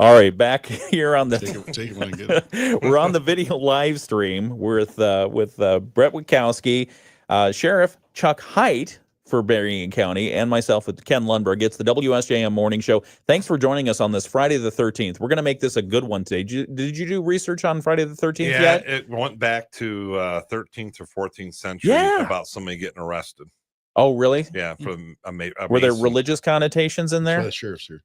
All right, back here on the take it when I get it. we're on the video live stream with Bret Witkowski, Sheriff Chuck Haidt for Berrien County, and myself with Ken Lundberg. It's the WSJM Morning Show. Thanks for joining us on this Friday the 13th. We're going to make this a good one today. Did you do research on Friday the 13th yet? Yeah, it went back to 13th or 14th century about somebody getting arrested. Oh, really? Yeah. From were there religious connotations in there? The sheriff's here.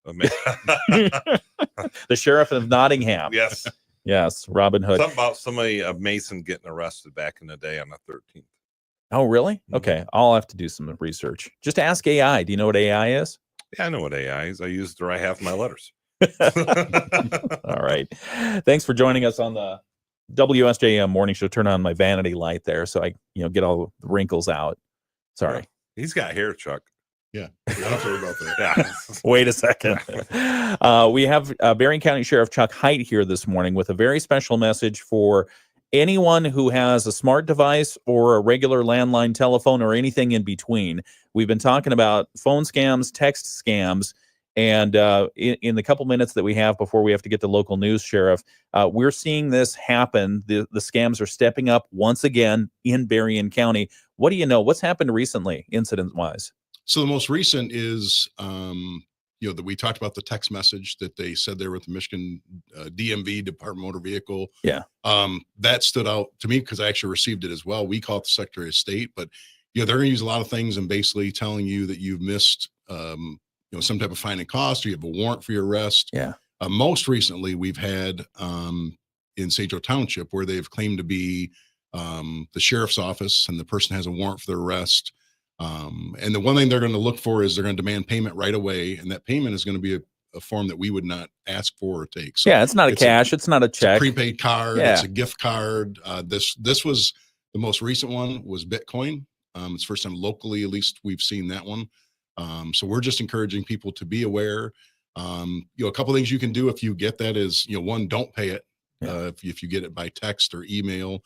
The Sheriff of Nottingham. Yes. Yes, Robin Hood. Something about somebody, a Mason, getting arrested back in the day on the 13th. Oh, really? Okay, I'll have to do some research. Just ask AI. Do you know what AI is? Yeah, I know what AI is. I use it to write half my letters. All right. Thanks for joining us on the WSJM Morning Show. Turn on my vanity light there so I, get all the wrinkles out. Sorry. Yeah. He's got hair, Chuck. Yeah, I don't have to worry about that. Yeah. Wait a second. We have Berrien County Sheriff Chuck Haidt here this morning with a very special message for anyone who has a smart device or a regular landline telephone or anything in between. We've been talking about phone scams, text scams, and in the couple minutes that we have before we have to get to local news, Sheriff, we're seeing this happen. The scams are stepping up once again in Berrien County. What do you know? What's happened recently, incident-wise? So the most recent is, that we talked about the text message that they said they were with the Michigan DMV, Department of Motor Vehicle. Yeah. That stood out to me because I actually received it as well. We call it the Secretary of State, but they're going to use a lot of things and basically telling you that you've missed, some type of fine and cost, or you have a warrant for your arrest. Yeah. Most recently, we've had in St. Joe Township where they've claimed to be the sheriff's office, and the person has a warrant for their arrest. And the one thing they're going to look for is they're going to demand payment right away, and that payment is going to be a form that we would not ask for or take. So yeah, it's not cash, it's not a check. It's a prepaid card, it's a gift card. This was the most recent one was Bitcoin. It's the first time locally, at least we've seen that one. So we're just encouraging people to be aware. A couple things you can do if you get that is, one, don't pay it. If you get it by text or email.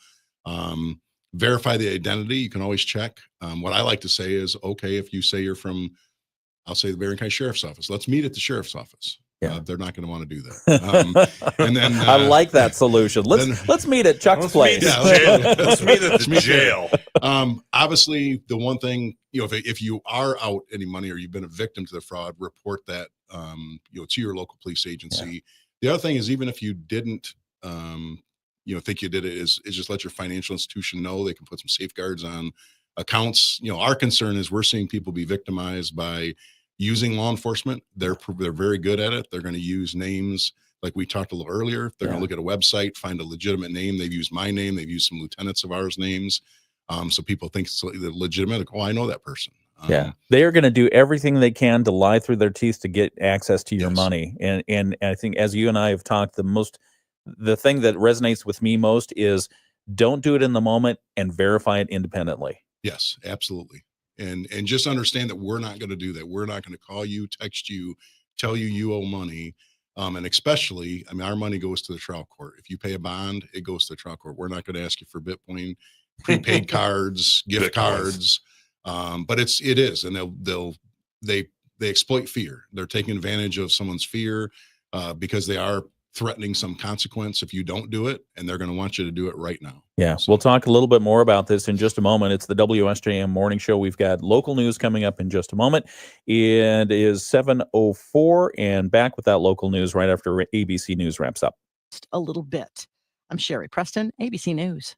Verify the identity. You can always check. What I like to say is, okay, if you say you're from, I'll say the Berrien County Sheriff's Office, let's meet at the Sheriff's Office. Yeah. They're not going to want to do that. And then I like that solution. Let's meet at Chuck's place. Let's meet at the jail. Obviously, the one thing, if you are out any money or you've been a victim to the fraud, report that to your local police agency. Yeah. The other thing is, even if you didn't think you did it, is just let your financial institution know. They can put some safeguards on accounts. Our concern is we're seeing people be victimized by using law enforcement. They're very good at it. They're going to use names like we talked a little earlier. They're going to look at a website, find a legitimate name. They've used my name. They've used some lieutenants of ours' names. So people think it's legitimate. Like, oh, I know that person. They are going to do everything they can to lie through their teeth to get access to your money. And I think, as you and I have talked, the thing that resonates with me most is don't do it in the moment and verify it independently. Yes, absolutely. And just understand that we're not going to do that. We're not going to call you, text you, tell you owe money. And especially, our money goes to the trial court. If you pay a bond, it goes to the trial court. We're not going to ask you for Bitcoin, prepaid cards, gift cards. But it is. And they exploit fear. They're taking advantage of someone's fear because they are threatening some consequence if you don't do it, and they're going to want you to do it right now. Yeah, we'll talk a little bit more about this in just a moment. It's the WSJM Morning Show. We've got local news coming up in just a moment. It is 7:04, and back with that local news right after ABC News wraps up. A little bit. I'm Sherry Preston, ABC News.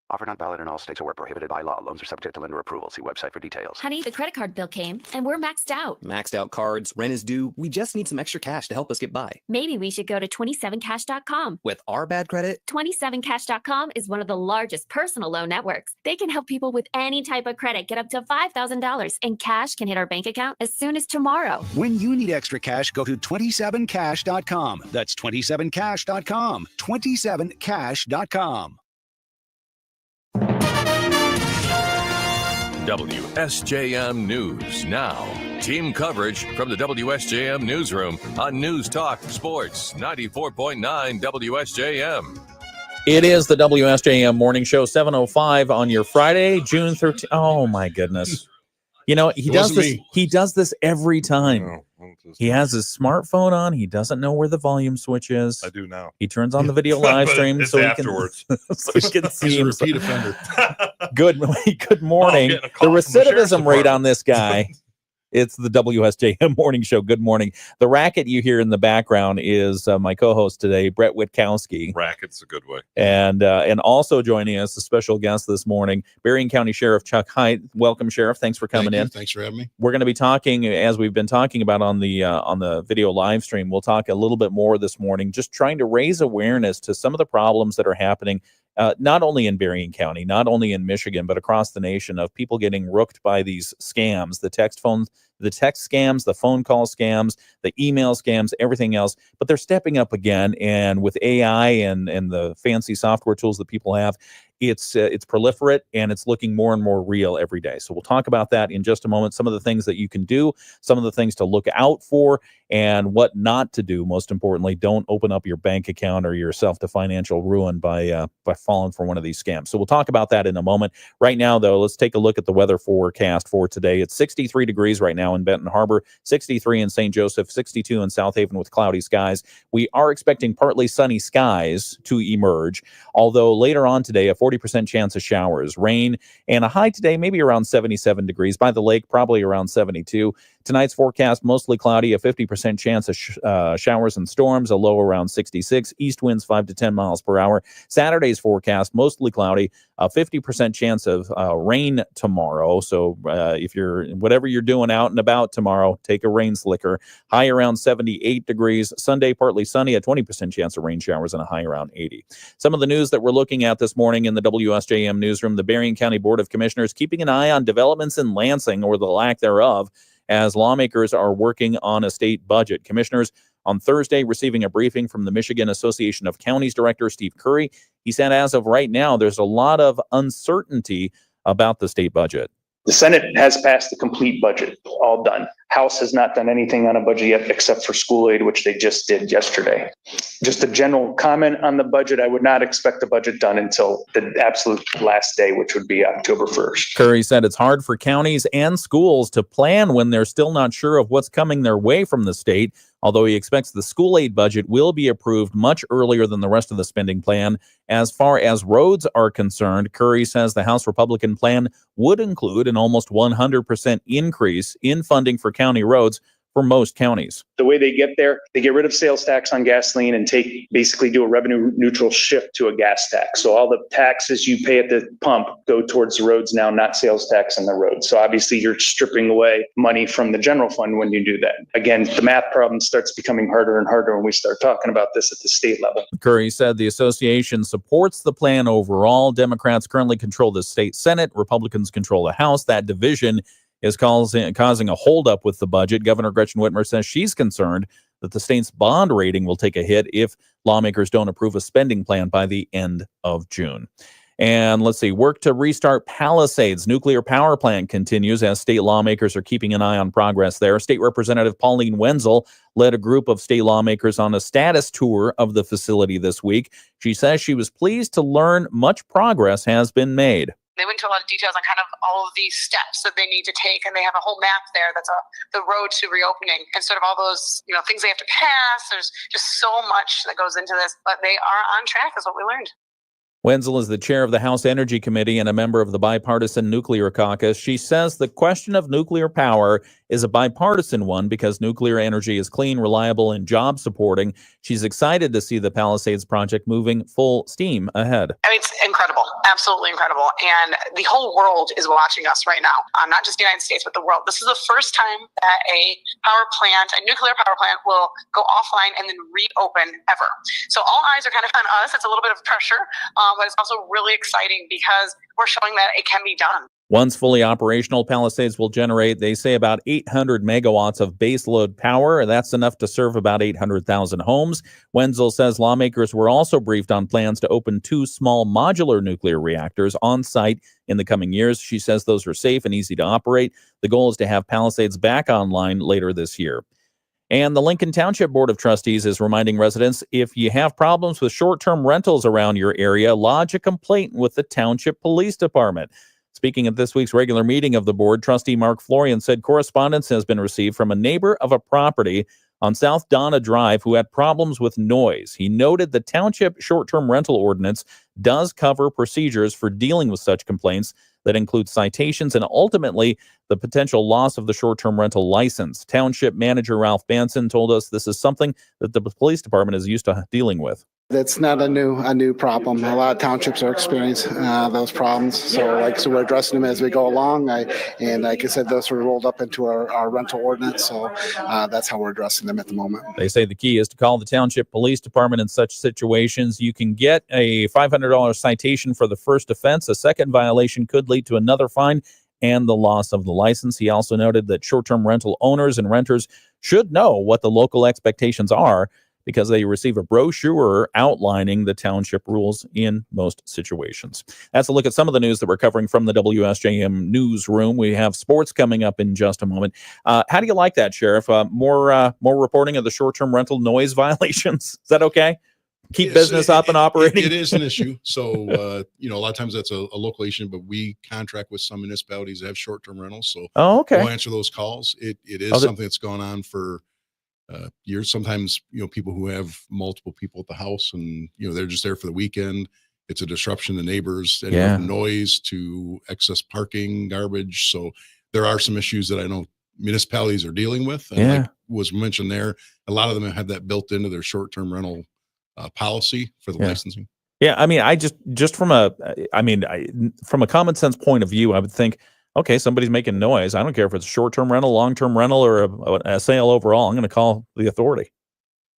Offer not valid in all states or where prohibited by law. Loans are subject to lender approval. See website for details. Honey, the credit card bill came, and we're maxed out. Maxed out cards, rent is due. We just need some extra cash to help us get by. Maybe we should go to 27cash.com. With our bad credit? 27cash.com is one of the largest personal loan networks. They can help people with any type of credit get up to $5,000, and cash can hit our bank account as soon as tomorrow. When you need extra cash, go to 27cash.com. That's 27cash.com. 27cash.com. WSJM News Now. Team coverage from the WSJM Newsroom on News Talk Sports 94.9 WSJM. It is the WSJM Morning Show, 7:05 on your Friday, June 13th. Oh, my goodness. He does this every time. He has his smartphone on. He doesn't know where the volume switch is. I do now. He turns on the video live But stream it's so afterwards. he can see He's a himself. repeat offender. Good morning. getting a The call from the sheriff's recidivism rate on department. this guy. It's the WSJM Morning Show. Good morning. The racket you hear in the background is my co-host today, Bret Witkowski. Racket's a good way. And also joining us, a special guest this morning, Berrien County Sheriff Chuck Hite. Welcome, Sheriff. Thanks for coming in. Thanks for having me. We're going to be talking, as we've been talking about on the video live stream. We'll talk a little bit more this morning, just trying to raise awareness to some of the problems that are happening, not only in Berrien County, not only in Michigan, but across the nation, of people getting rooked by these scams, the text scams, the phone call scams, the email scams, everything else. But they're stepping up again, and with AI and the fancy software tools that people have, it's proliferate, and it's looking more and more real every day. So we'll talk about that in just a moment. Some of the things that you can do, some of the things to look out for, and what not to do. Most importantly, don't open up your bank account or yourself to financial ruin by falling for one of these scams. So we'll talk about that in a moment. Right now, though, let's take a look at the weather forecast for today. It's 63 degrees right now in Benton Harbor, 63 in St. Joseph, 62 in South Haven with cloudy skies. We are expecting partly sunny skies to emerge, although later on today, a 40% chance of showers, rain, and a high today maybe around 77 degrees. By the lake, probably around 72. Tonight's forecast, mostly cloudy, a 50% chance of showers and storms, a low around 66. East winds 5 to 10 miles per hour. Saturday's forecast, mostly cloudy, a 50% chance of rain tomorrow. So whatever you're doing out and about tomorrow, take a rain slicker. High around 78 degrees. Sunday, partly sunny, a 20% chance of rain showers, and a high around 80. Some of the news that we're looking at this morning in the WSJM newsroom: the Berrien County Board of Commissioners keeping an eye on developments in Lansing, or the lack thereof, as lawmakers are working on a state budget. Commissioners on Thursday receiving a briefing from the Michigan Association of Counties Director Steve Curry. He said as of right now, there's a lot of uncertainty about the state budget. The Senate has passed the complete budget, all done. House has not done anything on a budget yet except for school aid, which they just did yesterday. Just a general comment on the budget: I would not expect the budget done until the absolute last day, which would be October 1st. Curry said it's hard for counties and schools to plan when they're still not sure of what's coming their way from the state, although he expects the school aid budget will be approved much earlier than the rest of the spending plan. As far as roads are concerned, Curry says the House Republican plan would include an almost 100% increase in funding for county roads for most counties. The way they get there, they get rid of sales tax on gasoline and basically do a revenue neutral shift to a gas tax. So all the taxes you pay at the pump go towards the roads now, not sales tax on the road. So obviously you're stripping away money from the general fund when you do that. Again, the math problem starts becoming harder and harder when we start talking about this at the state level. Curry said the association supports the plan overall. Democrats currently control the state Senate. Republicans control the House. That division is causing a holdup with the budget. Governor Gretchen Whitmer says she's concerned that the state's bond rating will take a hit if lawmakers don't approve a spending plan by the end of June. And let's see, work to restart Palisades nuclear power plant continues as state lawmakers are keeping an eye on progress there. State Representative Pauline Wenzel led a group of state lawmakers on a status tour of the facility this week. She says she was pleased to learn much progress has been made. They went into a lot of details on kind of all of these steps that they need to take, and they have a whole map there that's the road to reopening, and sort of all those things they have to pass. There's just so much that goes into this, but they are on track, is what we learned. Wenzel is the chair of the House Energy Committee and a member of the Bipartisan Nuclear Caucus. She says the question of nuclear power is a bipartisan one because nuclear energy is clean, reliable, and job supporting. She's excited to see the Palisades project moving full steam ahead. I mean, it's incredible, absolutely incredible. And the whole world is watching us right now, not just the United States, but the world. This is the first time that a nuclear power plant will go offline and then reopen ever. So all eyes are kind of on us. It's a little bit of pressure, but it's also really exciting because we're showing that it can be done. Once fully operational, Palisades will generate, they say, about 800 megawatts of baseload power. That's enough to serve about 800,000 homes. Wenzel says lawmakers were also briefed on plans to open 2 small modular nuclear reactors on site in the coming years. She says those are safe and easy to operate. The goal is to have Palisades back online later this year. And the Lincoln Township Board of Trustees is reminding residents, if you have problems with short-term rentals around your area, lodge a complaint with the Township Police Department. Speaking at this week's regular meeting of the board, trustee Mark Florian said correspondence has been received from a neighbor of a property on South Donna Drive who had problems with noise. He noted the township short-term rental ordinance does cover procedures for dealing with such complaints that include citations and ultimately the potential loss of the short-term rental license. Township manager Ralph Banson told us this is something that the police department is used to dealing with. That's not a new problem. A lot of townships are experiencing those problems. So we're addressing them as we go along. And like I said, those were rolled up into our rental ordinance. So that's how we're addressing them at the moment. They say the key is to call the township police department in such situations. You can get a $500 citation for the first offense. A second violation could lead to another fine and the loss of the license. He also noted that short-term rental owners and renters should know what the local expectations are, because they receive a brochure outlining the township rules in most situations. That's a look at some of the news that we're covering from the WSJM newsroom. We have sports coming up in just a moment. How do you like that, Sheriff? More reporting of the short-term rental noise violations. Is that okay? Keep business up and operating? It is an issue. So, a lot of times that's a local issue, but we contract with some municipalities that have short-term rentals. So we'll answer those calls. It is something that's gone on for years. Sometimes, people who have multiple people at the house and, they're just there for the weekend. It's a disruption to neighbors, from noise to excess parking, garbage. So there are some issues that I know municipalities are dealing with. And like was mentioned there, a lot of them have that built into their short-term rental policy for the licensing. Yeah. I mean, from a common sense point of view, I would think, okay, somebody's making noise. I don't care if it's a short-term rental, long-term rental, or a sale overall. I'm going to call the authority.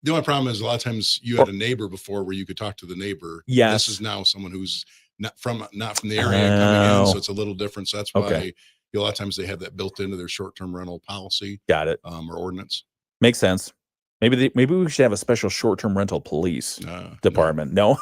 The only problem is a lot of times you had a neighbor before where you could talk to the neighbor. Yes. This is now someone who's not from the area coming in, so it's a little different. So that's why a lot of times they have that built into their short-term rental policy. Got it. Or ordinance. Makes sense. Maybe we should have a special short-term rental police department. No.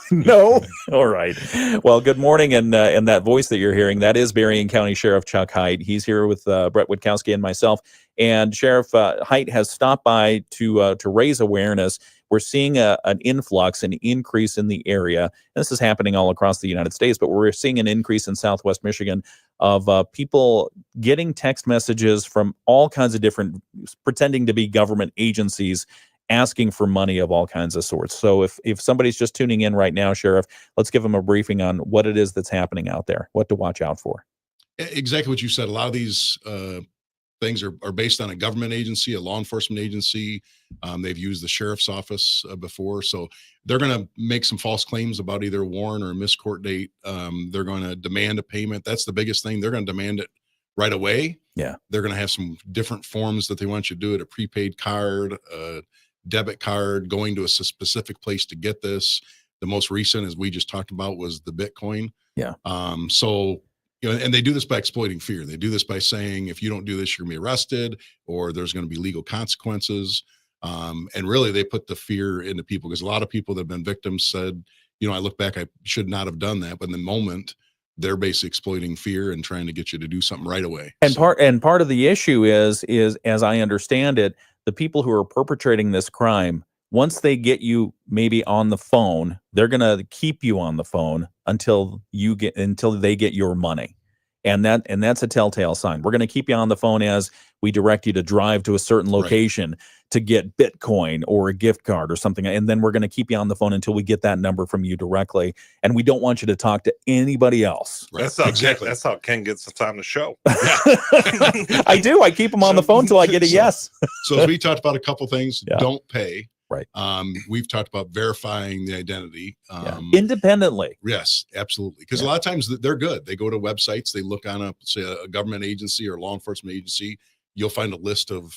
All right. Well, good morning, and that voice that you're hearing, that is Berrien County Sheriff Chuck Haidt. He's here with Bret Witkowski and myself. And Sheriff Haidt has stopped by to raise awareness. We're seeing an influx, an increase in the area. This is happening all across the United States, but we're seeing an increase in Southwest Michigan of people getting text messages from all kinds of different, pretending to be government agencies, asking for money of all kinds of sorts. So if somebody's just tuning in right now, Sheriff, let's give them a briefing on what it is that's happening out there, what to watch out for. Exactly what you said. A lot of these things are based on a government agency, a law enforcement agency. They've used the sheriff's office before. So they're going to make some false claims about either a warrant or a missed court date. They're going to demand a payment. That's the biggest thing. They're going to demand it right away. Yeah. They're going to have some different forms that they want you to do it, a prepaid card, a debit card, going to a specific place to get this. The most recent, as we just talked about, was the Bitcoin. Yeah. So, and they do this by exploiting fear. They do this by saying, if you don't do this, you're going to be arrested, or there's going to be legal consequences. And really, they put the fear into people, because a lot of people that have been victims said, I look back, I should not have done that. But in the moment, they're basically exploiting fear and trying to get you to do something right away. And part of the issue is, as I understand it, the people who are perpetrating this crime, once they get you maybe on the phone, they're going to keep you on the phone until they get your money. And that's a telltale sign. We're going to keep you on the phone as we direct you to drive to a certain location to get Bitcoin or a gift card or something. And then we're going to keep you on the phone until we get that number from you directly. And we don't want you to talk to anybody else. Right. That's how Ken gets the time to show. I do. I keep him on the phone until I get a yes. So as we talked about a couple things, don't pay. Right. We've talked about verifying the identity independently. Yes, absolutely. Because a lot of times they're good. They go to websites, they look on a government agency or law enforcement agency. You'll find a list of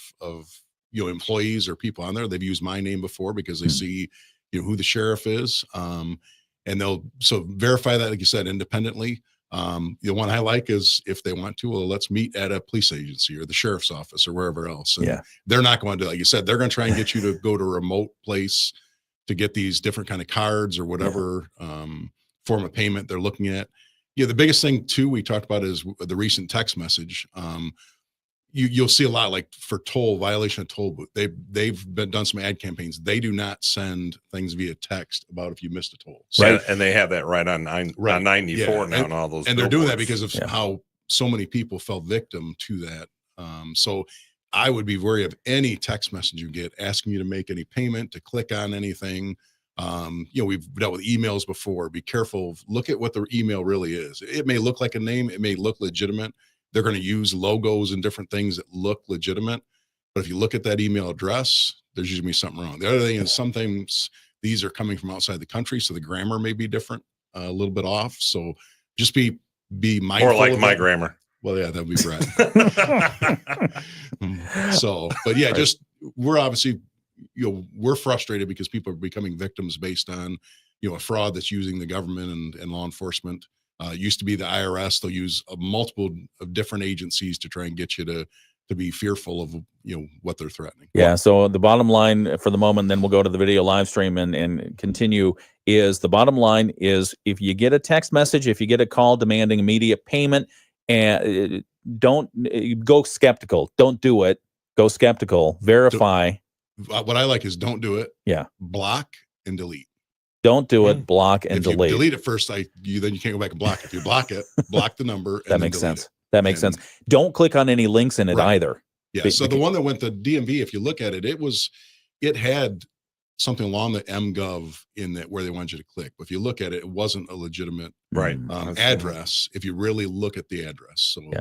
employees or people on there. They've used my name before because they see who the sheriff is. And they'll verify that, like you said, independently. The one I like is if they want to, well, let's meet at a police agency or the sheriff's office or wherever else. And they're not going to, like you said, they're going to try and get you to go to a remote place to get these different kind of cards or whatever form of payment they're looking at. The biggest thing too, we talked about is the recent text message. You'll see a lot, like for toll, violation of toll booth. They've done some ad campaigns. They do not send things via text about if you missed a toll. So, and they have that right on 94 now and all those. And they're doing that because of how so many people fell victim to that. So I would be wary of any text message you get asking you to make any payment, to click on anything. We've dealt with emails before. Be careful. Look at what the email really is. It may look like a name. It may look legitimate. They're going to use logos and different things that look legitimate. But if you look at that email address, there's usually something wrong. The other thing is sometimes these are coming from outside the country, so the grammar may be different, a little bit off. So just be mindful. Or like of my that. grammar. Well, yeah, that would be Brett. So, but yeah, just we're obviously, we're frustrated because people are becoming victims based on, a fraud that's using the government and law enforcement. It used to be the IRS. They'll use a multiple of different agencies to try and get you to be fearful of, what they're threatening. Yeah. So the bottom line for the moment, then we'll go to the video live stream and continue, is the bottom line is if you get a text message, if you get a call demanding immediate payment, and don't go skeptical. Don't do it. Go skeptical. Verify. What I like is don't do it. Yeah. Block and delete. Don't do it. Block and if delete. You delete it first, then you can't go back and block it. If you block it, block the number. That makes sense. That makes sense. Don't click on any links in it either. Yeah. So the one that went to DMV, if you look at it, it had something along the MGov in that where they wanted you to click. But if you look at it, it wasn't a legitimate address. If you really look at the address, so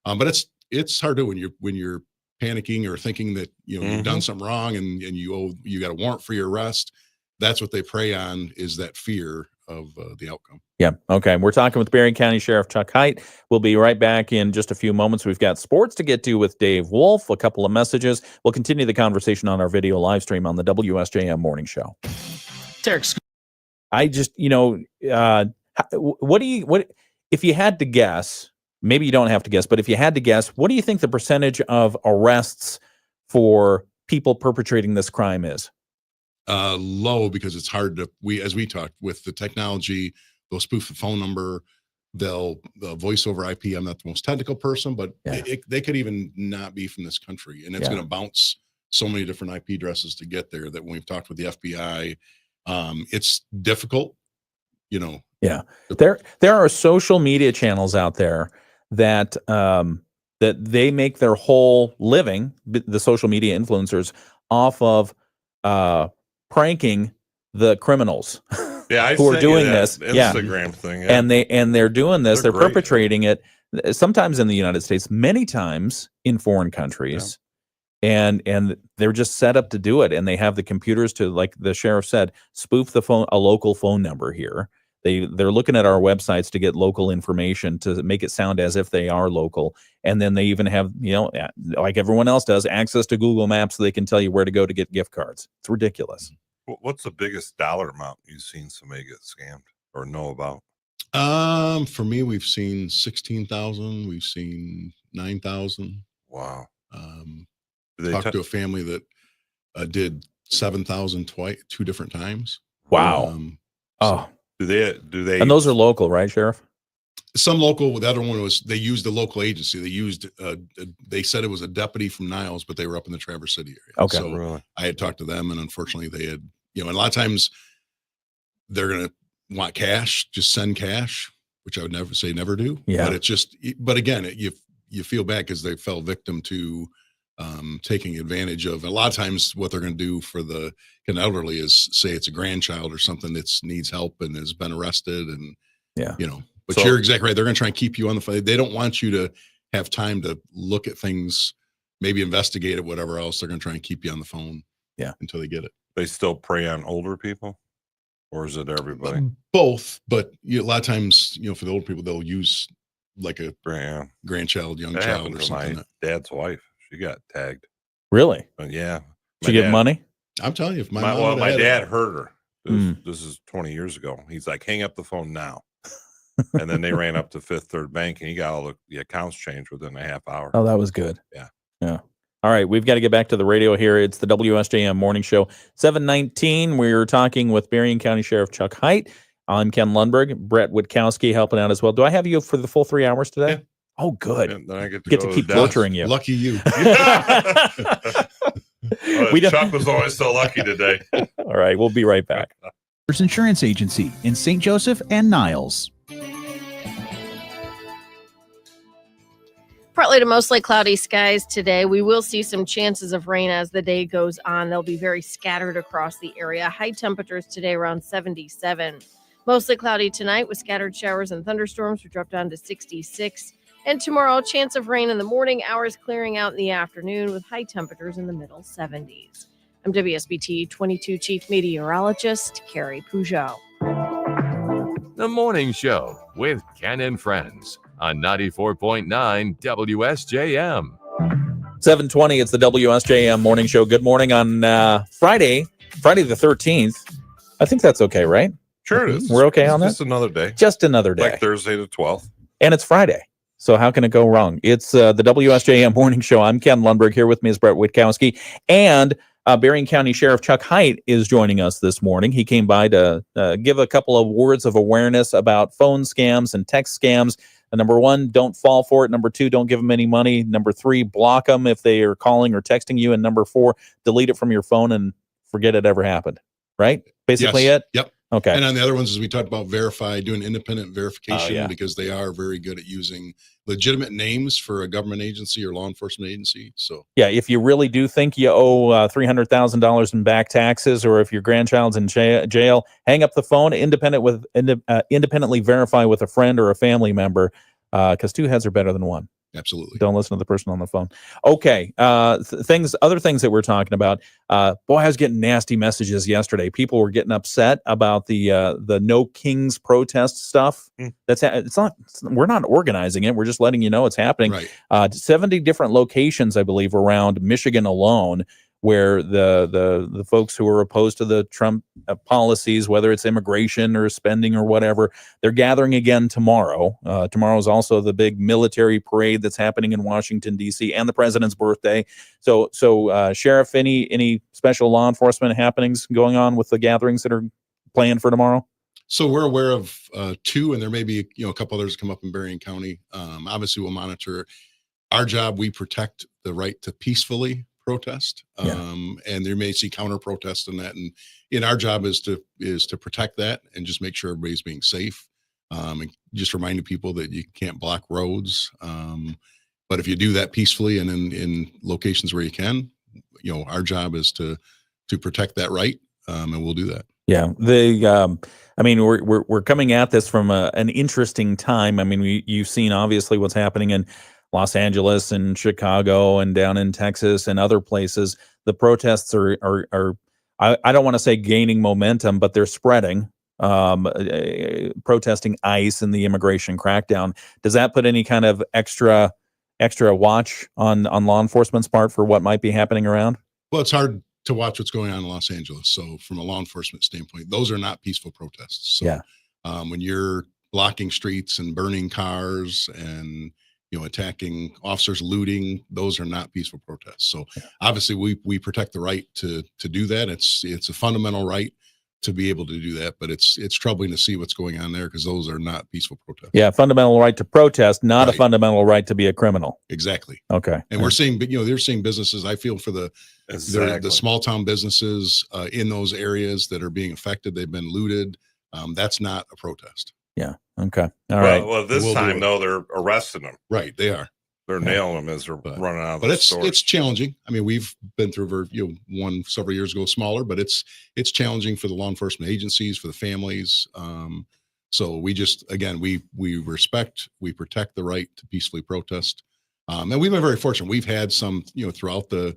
but it's hard to when you're panicking or thinking that you've done something wrong and you got a warrant for your arrest. That's what they prey on, is that fear of the outcome. Yeah. Okay. We're talking with Berrien County Sheriff Chuck Hite. We'll be right back in just a few moments. We've got sports to get to with Dave Wolf, a couple of messages. We'll continue the conversation on our video live stream on the WSJM Morning Show. Derek, I just, what if you had to guess, maybe you don't have to guess, but if you had to guess, what do you think the percentage of arrests for people perpetrating this crime is? Low, because it's hard to, as we talked with the technology, they'll spoof the phone number, they'll voice over IP. I'm not the most technical person, but they could even not be from this country, and it's going to bounce so many different IP addresses to get there that when we've talked with the FBI, it's difficult, Yeah. There are social media channels out there that that they make their whole living, the social media influencers, off of pranking the criminals who are doing this Instagram thing, and they're doing this. They're perpetrating it sometimes in the United States, many times in foreign countries, and they're just set up to do it. And they have the computers to, like the sheriff said, spoof a local phone number here. They're looking at our websites to get local information to make it sound as if they are local. And then they even have, like everyone else does, access to Google Maps so they can tell you where to go to get gift cards. It's ridiculous. What's the biggest dollar amount you've seen somebody get scammed or know about? For me, we've seen 16,000. We've seen 9,000. Wow. Talked to a family that did 7,000 two different times. Wow. Do they? And those are local, right, Sheriff? Some local. The other one was they used a local agency. They used. They said it was a deputy from Niles, but they were up in the Traverse City area. Okay. So really? I had talked to them, and unfortunately, they had. And a lot of times they're going to want cash. Just send cash, which I would never say never do. Yeah. But it's just. But again, you feel bad because they fell victim to taking advantage of. A lot of times what they're going to do for the elderly is say it's a grandchild or something that needs help and has been arrested, and but you're exactly right. They're going to try and keep you on the phone. They don't want you to have time to look at things, maybe investigate it, whatever else. They're going to try and keep you on the phone until they get it. They still prey on older people, or is it everybody? Both, but a lot of times, for the older people, they'll use like a grandchild, young child or something. My dad's wife, she got tagged. Really? Yeah. Did you give money? I'm telling you, if my dad heard her. This is 20 years ago. He's like, hang up the phone now. And then they ran up to Fifth Third Bank, and he got all the accounts changed within a half hour. Oh, that was good. Yeah. All right, we've got to get back to the radio here. It's the WSJM Morning Show, 7:19. We're talking with Berrien County Sheriff Chuck Hite. I'm Ken Lundberg. Bret Witkowski helping out as well. Do I have you for the full 3 hours today? Yeah. Oh, good. And then I get to keep torturing you. Lucky you. Chuck was always so lucky today. All right, we'll be right back. Insurance Agency in St. Joseph and Niles. Partly to mostly cloudy skies today. We will see some chances of rain as the day goes on. They'll be very scattered across the area. High temperatures today around 77. Mostly cloudy tonight with scattered showers and thunderstorms. We drop down to 66. And tomorrow, chance of rain in the morning hours, clearing out in the afternoon with high temperatures in the middle 70s. I'm WSBT 22 Chief Meteorologist Carrie Peugeot. The Morning Show with Ken and Friends on 94.9 WSJM. 7:20, it's the WSJM Morning Show. Good morning on Friday the 13th. I think that's okay, right? Sure it is. We're okay on that? Just another day. Just another day. Like Thursday the 12th. And it's Friday. So how can it go wrong? It's the WSJM Morning Show. I'm Ken Lundberg. Here with me is Bret Witkowski. And Berrien County Sheriff Chuck Hite is joining us this morning. He came by to give a couple of words of awareness about phone scams and text scams. Number one, don't fall for it. Number two, don't give them any money. Number three, block them if they are calling or texting you. And number four, delete it from your phone and forget it ever happened. Right? Basically Yes. it? Yep. Okay. And on the other ones, as we talked about, doing independent verification, yeah. because they are very good at using legitimate names for a government agency or law enforcement agency. So yeah, if you really do think you owe $300,000 in back taxes, or if your grandchild's in jail, hang up the phone, independently verify with a friend or a family member, because two heads are better than one. Absolutely. Don't listen to the person on the phone. Okay. Other things that we're talking about. Boy, I was getting nasty messages yesterday. People were getting upset about the No Kings protest stuff. We're not organizing it. We're just letting you know it's happening. Right. 70 different locations, I believe, around Michigan alone, where the folks who are opposed to the Trump policies, whether it's immigration or spending or whatever, they're gathering again tomorrow. Tomorrow is also the big military parade that's happening in Washington, D.C., and the president's birthday. So Sheriff, any special law enforcement happenings going on with the gatherings that are planned for tomorrow? So we're aware of two, and there may be a couple others come up in Berrien County. Obviously, we'll monitor. Our job, we protect the right to peacefully protest, and there may see counter protests in that, and our job is to protect that and just make sure everybody's being safe, and just reminding people that you can't block roads, but if you do that peacefully and in locations where you can, our job is to protect that right, and we'll do that. Yeah, we're coming at this from an interesting time. I mean, you've seen obviously what's happening in Los Angeles and Chicago and down in Texas and other places. The protests are I don't want to say gaining momentum, but they're spreading, protesting ICE and the immigration crackdown. Does that put any kind of extra watch on law enforcement's part for what might be happening around? Well, it's hard to watch what's going on in Los Angeles. So from a law enforcement standpoint, those are not peaceful protests. So when you're blocking streets and burning cars and attacking officers, looting, those are not peaceful protests. So obviously we protect the right to do that. It's a fundamental right to be able to do that, but it's troubling to see what's going on there because those are not peaceful protests. Yeah, fundamental right to protest, not a fundamental right to be a criminal. Exactly. Okay. And we're seeing, they're seeing businesses. I feel for the small town businesses in those areas that are being affected. They've been looted. That's not a protest. Yeah. Okay. All right. Well, this time though, they're arresting them. Right. They are. They're nailing them as they're running out of the store. It's challenging. I mean, we've been through one several years ago, smaller, but it's challenging for the law enforcement agencies, for the families. So we just, again, we protect the right to peacefully protest. And we've been very fortunate. We've had some, throughout the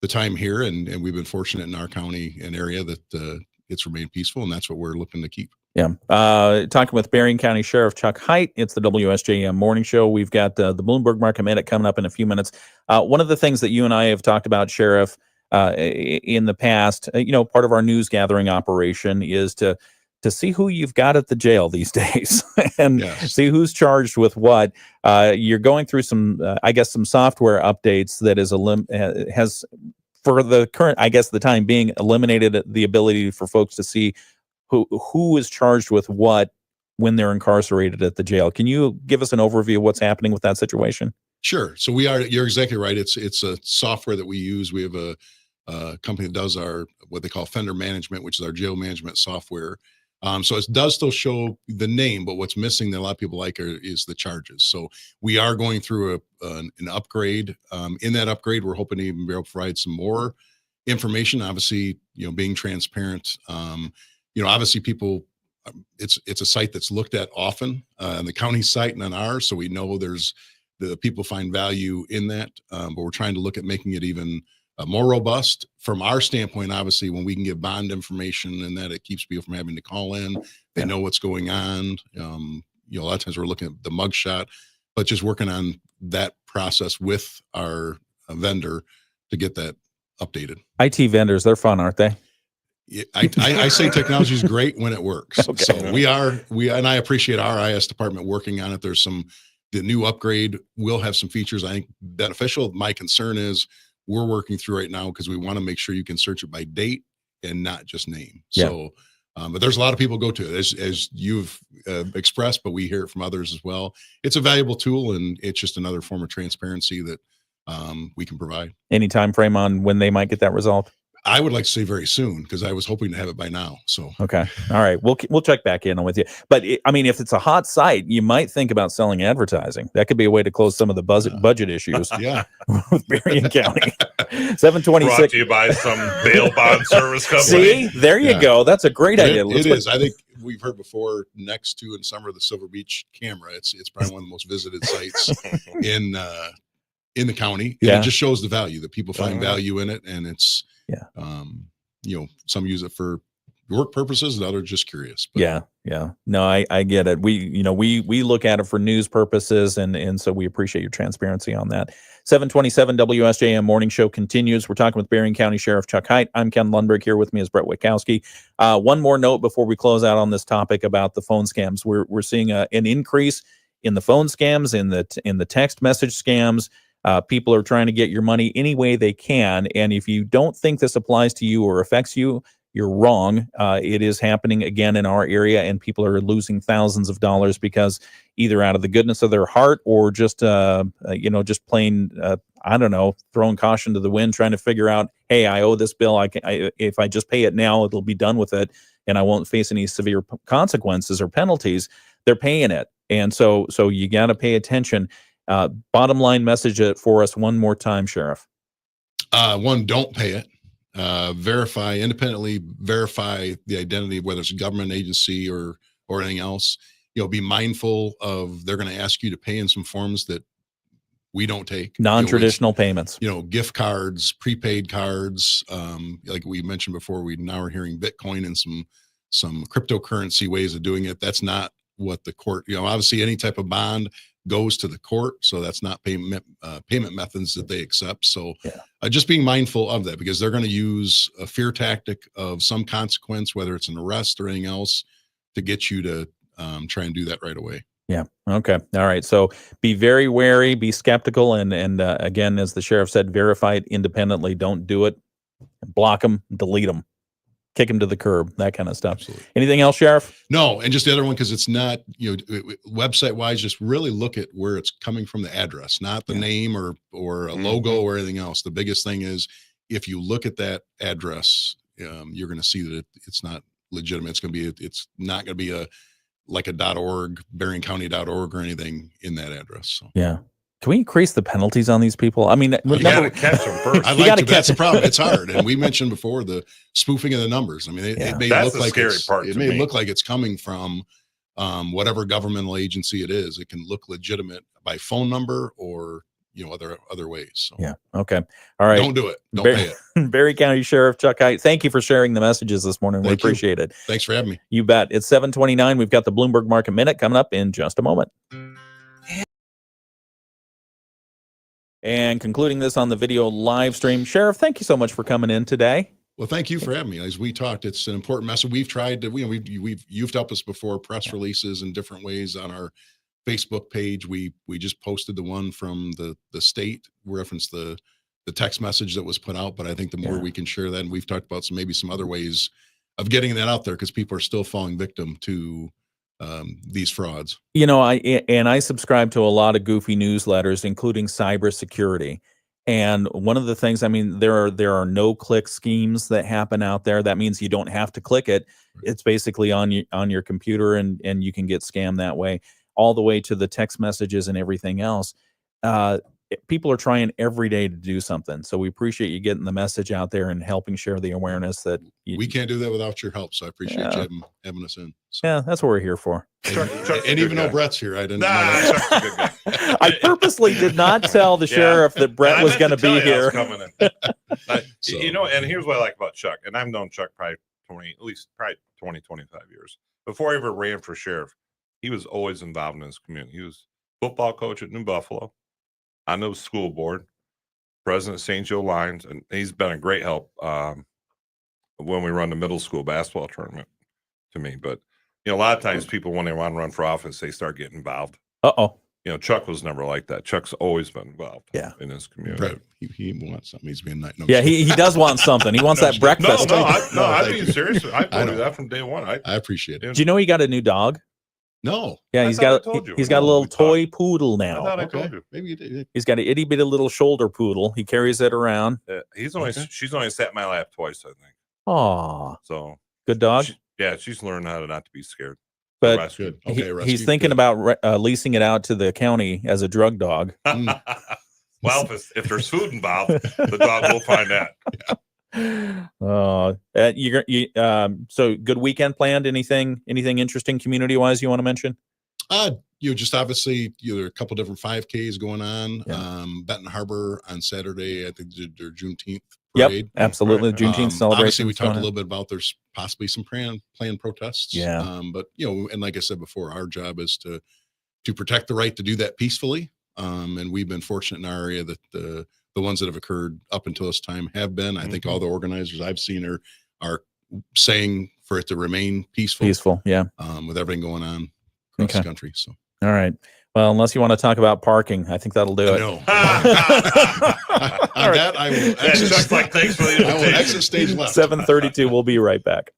time here, and we've been fortunate in our county and area that it's remained peaceful, and that's what we're looking to keep. Yeah. Talking with Berrien County Sheriff Chuck Hite. It's the WSJM Morning Show. We've got the Bloomberg Market Minute coming up in a few minutes. One of the things that you and I have talked about, Sheriff, in the past, part of our news gathering operation is to see who you've got at the jail these days and see who's charged with what. You're going through some software updates that has, for the current, the time being, eliminated the ability for folks to see who is charged with what when they're incarcerated at the jail. Can you give us an overview of what's happening with that situation? Sure. So you're exactly right. It's a software that we use. We have a company that does what they call offender management, which is our jail management software. So it does still show the name, but what's missing that a lot of people like is the charges. So we are going through an upgrade. In that upgrade, we're hoping to even be able to provide some more information. Obviously, being transparent. Obviously people, it's a site that's looked at often on the county site and on ours, so we know there's the people find value in that. But we're trying to look at making it even more robust from our standpoint. Obviously, when we can give bond information and that, it keeps people from having to call in. They know what's going on. A lot of times we're looking at the mugshot, but just working on that process with our vendor to get that updated. IT vendors, they're fun, aren't they? I say technology is great when it works. Okay. So and I appreciate our IS department working on it. There's the new upgrade will have some features I think beneficial. My concern is we're working through right now because we want to make sure you can search it by date and not just name. Yeah. So, but there's a lot of people go to it as you've expressed, but we hear it from others as well. It's a valuable tool, and it's just another form of transparency that we can provide. Any time frame on when they might get that resolved? I would like to say very soon, because I was hoping to have it by now. So okay, all right, we'll check back in with you. But if it's a hot site, you might think about selling advertising. That could be a way to close some of the budget issues. Yeah, with Berrien County. 726. Brought to you by some bail bond service company. See, there you go. That's a great idea. It is. I think we've heard before, next to in summer the Silver Beach camera. It's probably one of the most visited sites in the county. And it just shows the value that people find value in it, and it's. Some use it for work purposes and others just curious. But. Yeah. No, I get it. We look at it for news purposes, and so we appreciate your transparency on that. 727 WSJM Morning Show continues. We're talking with Berrien County Sheriff Chuck Hite. I'm Ken Lundberg. Here with me is Bret Witkowski. One more note before we close out on this topic about the phone scams. We're seeing an increase in the phone scams, in the text message scams. People are trying to get your money any way they can. And if you don't think this applies to you or affects you, you're wrong. It is happening again in our area, and people are losing thousands of dollars because either out of the goodness of their heart or just plain, throwing caution to the wind, trying to figure out, hey, I owe this bill. If I just pay it now, it'll be done with it, and I won't face any severe consequences or penalties. They're paying it. And so you got to pay attention. Bottom line message for us one more time, Sheriff. One, don't pay it. Independently verify the identity, whether it's a government agency or anything else. Be mindful of, they're going to ask you to pay in some forms that we don't take. Non-traditional payments. Gift cards, prepaid cards. Like we mentioned before, we now are hearing Bitcoin and some cryptocurrency ways of doing it. That's not what the court, obviously any type of bond goes to the court, so that's not payment methods that they accept. So just being mindful of that, because they're going to use a fear tactic of some consequence, whether it's an arrest or anything else, to get you to try and do that right away. Yeah. Okay. All right. So be very wary, be skeptical, and again, as the sheriff said, verify it independently. Don't do it. Block them, delete them. Kick him to the curb, that kind of stuff. Absolutely. Anything else, Sheriff? No, and just the other one, because it's not, website wise, just really look at where it's coming from, the address, not the name or a logo or anything else. The biggest thing is, if you look at that address, you're going to see that it's not legitimate. It's not going to be a .org, BerrienCounty.org or anything in that address. So. Yeah. Can we increase the penalties on these people? I mean, you got to catch them first. I'd like to. That's the problem. It's hard. And we mentioned before the spoofing of the numbers. I mean, it may That's look like scary part. It may look like it's coming from whatever governmental agency it is. It can look legitimate by phone number or other ways. So. Yeah. Okay. All right. Don't do it. Don't pay it. Berrien County Sheriff Chuck Hite, thank you for sharing the messages this morning. We appreciate it. Thanks for having me. You bet. It's 7:29. We've got the Bloomberg Market Minute coming up in just a moment. And concluding this on the video live stream, Sheriff, thank you so much for coming in today. Well, thank you for having me. As we talked, it's an important message. We've tried to, you've helped us before, press releases in different ways on our Facebook page. We just posted the one from the state, reference the text message that was put out. But I think the more we can share that, and we've talked about maybe some other ways of getting that out there, because people are still falling victim to these frauds. I subscribe to a lot of goofy newsletters, including cybersecurity. And one of the things, I mean, there are no click schemes that happen out there. That means you don't have to click it. It's basically on your computer, and you can get scammed that way, all the way to the text messages and everything else. People are trying every day to do something. So we appreciate you getting the message out there and helping share the awareness that we can't do that without your help. So I appreciate you having us in. So. Yeah, that's what we're here for. And even though Brett's here, I didn't know. I purposely did not tell the sheriff that Brett was going to be here. So, you know, and here's what I like about Chuck, and I've known Chuck probably 20, 25 years. Before I ever ran for sheriff, he was always involved in his community. He was football coach at New Buffalo, on the school board, president of St. Joe Lions, and he's been a great help when we run the middle school basketball tournament to me. But, you know, a lot of times people, when they want to run for office, they start getting involved. Uh-oh. You know, Chuck was never like that. Chuck's always been involved in his community. Brett, he wants something. He's being nice. No, he does want something. He wants that breakfast. I'm being serious. I told you that from day one. I appreciate it. Do you know he got a new dog? No. Yeah, he's got a little toy poodle now. I thought I told you. Maybe you did. He's got an itty bitty little shoulder poodle. He carries it around. She's only sat in my lap twice, I think. Aw. So good dog. She's learned how to not to be scared. But good. He's thinking about leasing it out to the county as a drug dog. Well, if there's food involved, the dog will find that. So good weekend planned. Anything interesting community wise you want to mention? Just obviously, there are a couple different 5Ks going on. Benton Harbor on Saturday. I think their Juneteenth parade. Yep, absolutely. Juneteenth celebration. Obviously, we talked a little bit about there's possibly some planned protests. Yeah. But and like I said before, our job is to protect the right to do that peacefully. And we've been fortunate in our area that the ones that have occurred up until this time have been. I think all the organizers I've seen are saying for it to remain peaceful. Peaceful, yeah. With everything going on across the country. So. All right. Well, unless you want to talk about parking, I think that'll do it. No. That I will exit stage left. 7:32. We'll be right back.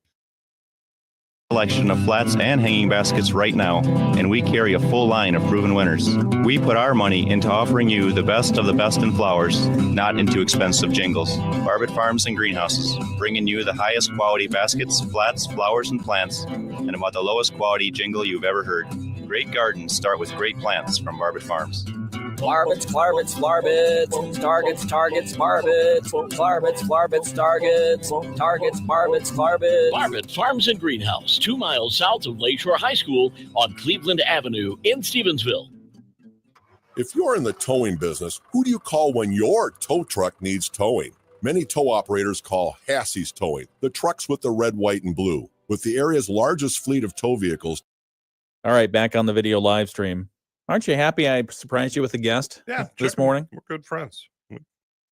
Collection of flats and hanging baskets right now, and we carry a full line of proven winners. We put our money into offering you the best of the best in flowers, not into expensive jingles. Barbet Farms and Greenhouses, bringing you the highest quality baskets, flats, flowers, and plants, and about the lowest quality jingle you've ever heard. Great gardens start with great plants from Barbet Farms. Flarbets, flarbets, flarbets, targets, targets, flarbets, flarbets, flarbets, targets, targets, flarbets, flarbets. Flarbet Farms and Greenhouse, 2 miles south of Lakeshore High School on Cleveland Avenue in Stevensville. If you're in the towing business, who do you call when your tow truck needs towing? Many tow operators call Hassie's Towing, the trucks with the red, white, and blue. With the area's largest fleet of tow vehicles. All right, back on the video live stream. Aren't you happy I surprised you with a guest this morning? We're good friends.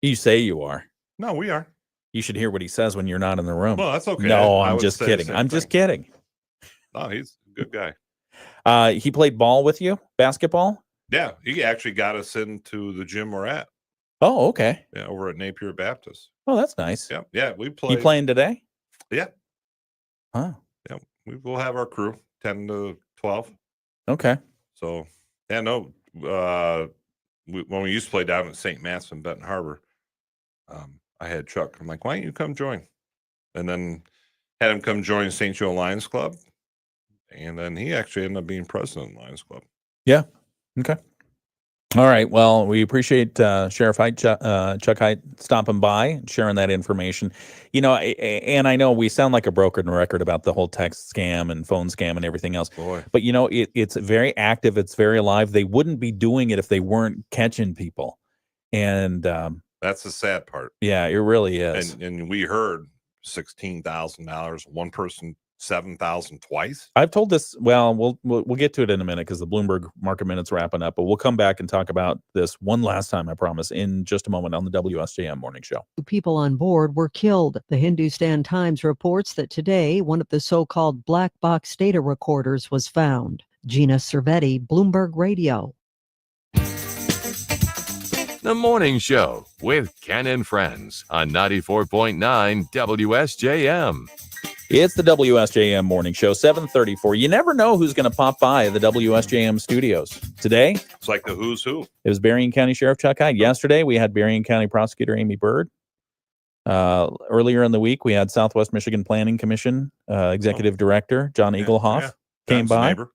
You say you are. No, we are. You should hear what he says when you're not in the room. Well, that's okay. No, I'm just kidding. I'm just kidding. No, he's a good guy. He played ball with you, basketball? Yeah, he actually got us into the gym we're at. Oh, okay. Yeah, over at Napier Baptist. Oh, that's nice. Yeah, we play. You playing today? Yeah. Huh. Yeah, we'll have our crew 10 to 12. Okay. So, when we used to play down at St. Matt's in Benton Harbor, I had Chuck. I'm like, why don't you come join? And then had him come join St. Joe Lions Club. And then he actually ended up being president of the Lions Club. Yeah. Okay. All right. Well, we appreciate Sheriff Hite, Chuck Hite stopping by and sharing that information. And I know we sound like a broken record about the whole text scam and phone scam and everything else. Boy. But, it's very active. It's very alive. They wouldn't be doing it if they weren't catching people. And that's the sad part. Yeah, it really is. And we heard $16,000, one person $7,000 twice. I've told this. Well, we'll get to it in a minute because the Bloomberg Market Minute's wrapping up. But we'll come back and talk about this one last time, I promise, in just a moment on the WSJM Morning Show. People on board were killed. The Hindustan Times reports that today, one of the so-called black box data recorders was found. Gina Cervetti, Bloomberg Radio. The Morning Show with Ken and Friends on 94.9 WSJM. It's the WSJM Morning Show, 7:34. You never know who's going to pop by the WSJM studios. Today, It's like the who's who. it was Berrien County Sheriff Chuck Hyde. Yesterday, we had Berrien County Prosecutor Amy Byrd. Earlier in the week, we had Southwest Michigan Planning Commission Executive Director John Eaglehoff came by. Neighbor.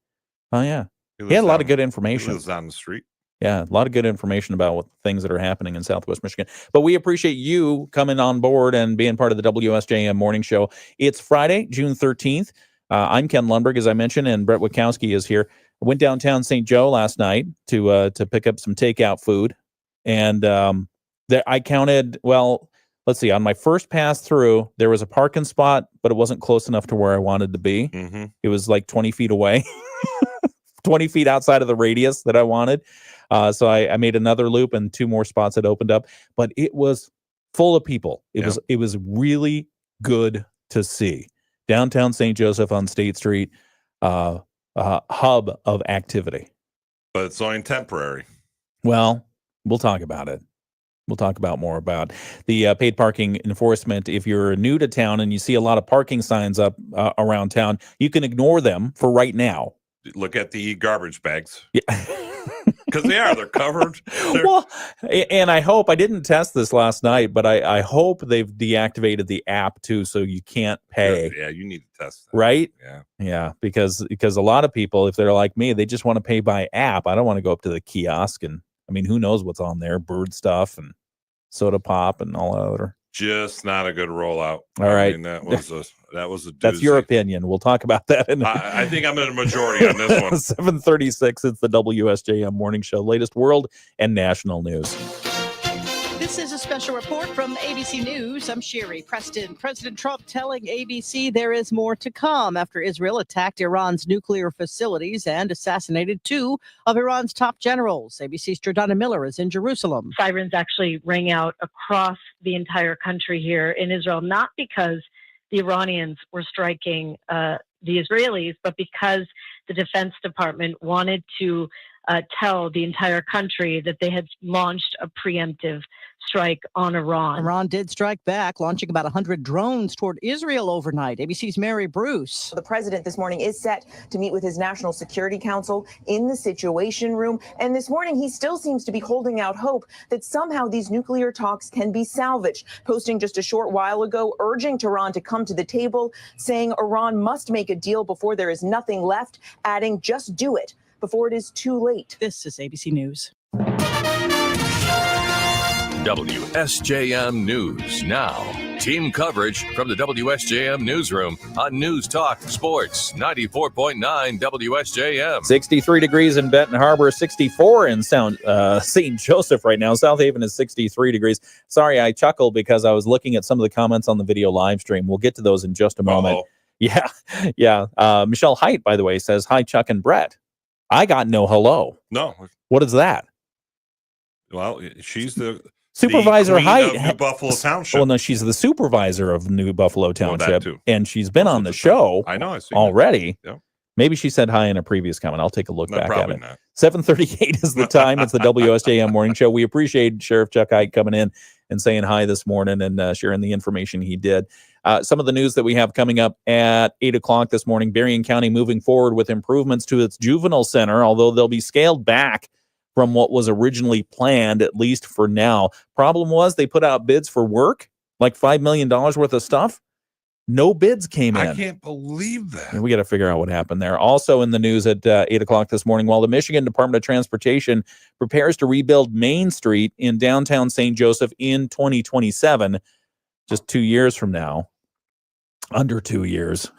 Oh, yeah. He had a lot of good information. He lives down the street. Yeah, a lot of good information about what things that are happening in Southwest Michigan. But we appreciate you coming on board and being part of the WSJM Morning Show. It's Friday, June 13th. I'm Ken Lundberg, as I mentioned, and Bret Witkowski is here. I went downtown St. Joe last night to pick up some takeout food. And I counted, well, let's see, on my first pass through, there was a parking spot, but it wasn't close enough to where I wanted to be. Mm-hmm. It was like 20 feet away, 20 feet outside of the radius that I wanted. So I made another loop and 2 more spots had opened up, but it was full of people. It was really good to see. Downtown St. Joseph on State Street, a hub of activity. But it's only temporary. Well, we'll talk about it. We'll talk about more about the paid parking enforcement. If you're new to town and you see a lot of parking signs up around town, you can ignore them for right now. Look at the garbage bags. Yeah. Because they're covered. Well, and I hope, I didn't test this last night, but I hope they've deactivated the app too, so you can't pay. Yeah, you need to test that. Right? Yeah. Yeah, because a lot of people, if they're like me, they just want to pay by app. I don't want to go up to the kiosk and, I mean, who knows what's on there? Bird stuff and soda pop and all that other. Just not a good rollout. All right. I mean, that was a doozy. That's your opinion. We'll talk about that. I think I'm in a majority on this one. 7:36. It's the WSJM Morning Show. Latest world and national news. This is a special report from ABC News. I'm Sherry Preston. President Trump telling ABC there is more to come after Israel attacked Iran's nuclear facilities and assassinated 2 of Iran's top generals. ABC's Jordana Miller is in Jerusalem. Sirens actually rang out across the entire country here in Israel, not because the Iranians were striking the Israelis, but because the Defense Department wanted to tell the entire country that they had launched a preemptive strike on Iran. Iran did strike back, launching about 100 drones toward Israel overnight. ABC's Mary Bruce. The president this morning is set to meet with his National Security Council in the Situation Room. And this morning, he still seems to be holding out hope that somehow these nuclear talks can be salvaged, posting just a short while ago, urging Tehran to come to the table, saying Iran must make a deal before there is nothing left, adding, just do it before it is too late. This is ABC News. WSJM News Now. Team coverage from the WSJM Newsroom on News Talk Sports 94.9 WSJM. 63 degrees in Benton Harbor, 64 in St. Joseph right now. South Haven is 63 degrees. Sorry, I chuckled because I was looking at some of the comments on the video live stream. We'll get to those in just a moment. Yeah. Michelle Height, by the way, says, hi, Chuck and Brett. I got no hello. No. What is that? Well, she's the Supervisor Height of New Buffalo Township. Well, no, she's the supervisor of New Buffalo Township, too. and she's been on the show. I know. I see already. Yep. Maybe she said hi in a previous comment. I'll take a look back at it. Not. 7:38 is the time. It's the WSJM Morning Show. We appreciate Sheriff Chuck Hyde coming in and saying hi this morning and sharing the information he did. Some of the news that we have coming up at 8 o'clock this morning, Berrien County moving forward with improvements to its juvenile center, although they'll be scaled back from what was originally planned, at least for now. Problem was they put out bids for work, like $5 million worth of stuff. No bids came in. I can't believe that. And we got to figure out what happened there. Also in the news at 8 o'clock this morning, while the Michigan Department of Transportation prepares to rebuild Main Street in downtown St. Joseph in 2027, just 2 years from now, under 2 years,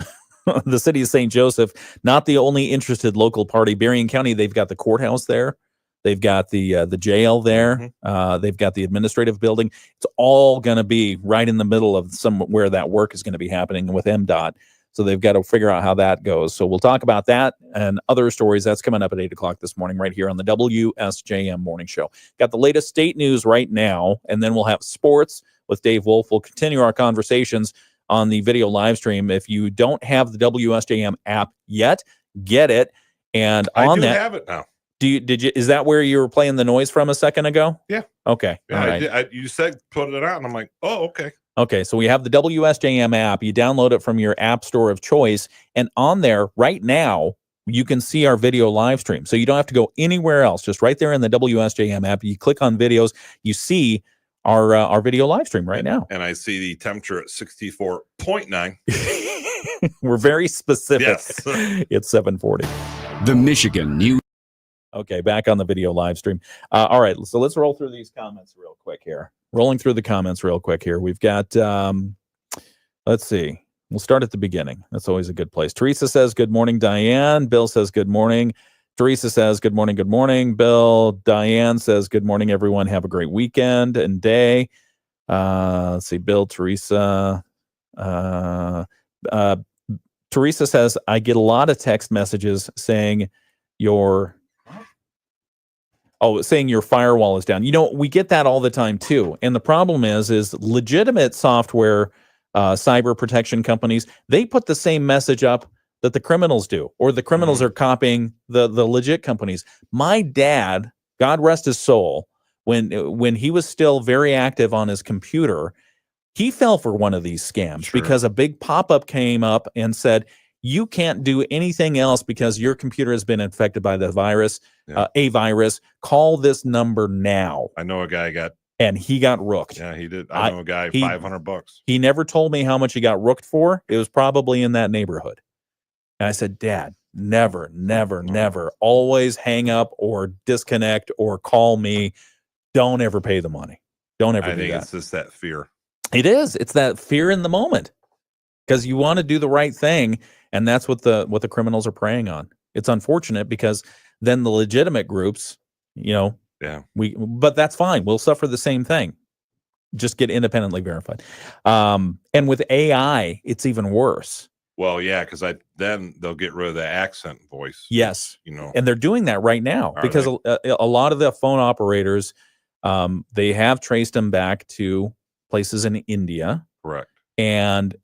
the city of St. Joseph, not the only interested local party. Berrien County, they've got the courthouse there. They've got the jail there. They've got the administrative building. It's all going to be right in the middle of somewhere that work is going to be happening with MDOT. So they've got to figure out how that goes. So we'll talk about that and other stories. That's coming up at 8 o'clock this morning right here on the WSJM Morning Show. Got the latest state news right now, and then we'll have sports with Dave Wolf. We'll continue our conversations on the video live stream. If you don't have the WSJM app yet, get it. And I on do that, have it now. Is that where you were playing the noise from a second ago? Yeah. Okay. Yeah, All right. you said put it on. I'm like, oh, okay. Okay, so we have the WSJM app. You download it from your app store of choice, and on there right now, you can see our video live stream. So you don't have to go anywhere else. Just right there in the WSJM app, you click on videos, you see our video live stream right now. And I see the temperature at 64.9. We're very specific. Yes. It's 7:40. The Michigan News. Okay, back on the video live stream. All right, so let's roll through these comments real quick here. Rolling through the comments real quick here. We've got, let's see. We'll start at the beginning. That's always a good place. Teresa says, good morning, Diane. Bill says, good morning. Teresa says, good morning, good morning. Bill, Diane says, good morning, everyone. Have a great weekend and day. Let's see, Bill, Teresa. Teresa says, I get a lot of text messages saying your firewall is down. We get that all the time too. And the problem is legitimate software, cyber protection companies, they put the same message up that the criminals do, or the criminals are copying the legit companies. My dad, God rest his soul, when he was still very active on his computer, he fell for one of these scams because a big pop-up came up and said, you can't do anything else because your computer has been infected by the virus, a virus. Call this number now. I know a guy and he got rooked. Yeah, he did. I know a guy, $500. He never told me how much he got rooked for. It was probably in that neighborhood. And I said, Dad, never, never, never. Always hang up or disconnect or call me. Don't ever pay the money. Don't ever do that. I think it's just that fear. It is. It's that fear in the moment because you want to do the right thing. And that's what the criminals are preying on. It's unfortunate because then the legitimate groups, but that's fine. We'll suffer the same thing. Just get independently verified. And with AI, it's even worse. Well, yeah, because then they'll get rid of the accent voice. Yes, and they're doing that right now because a lot of the phone operators, they have traced them back to places in India. Correct. And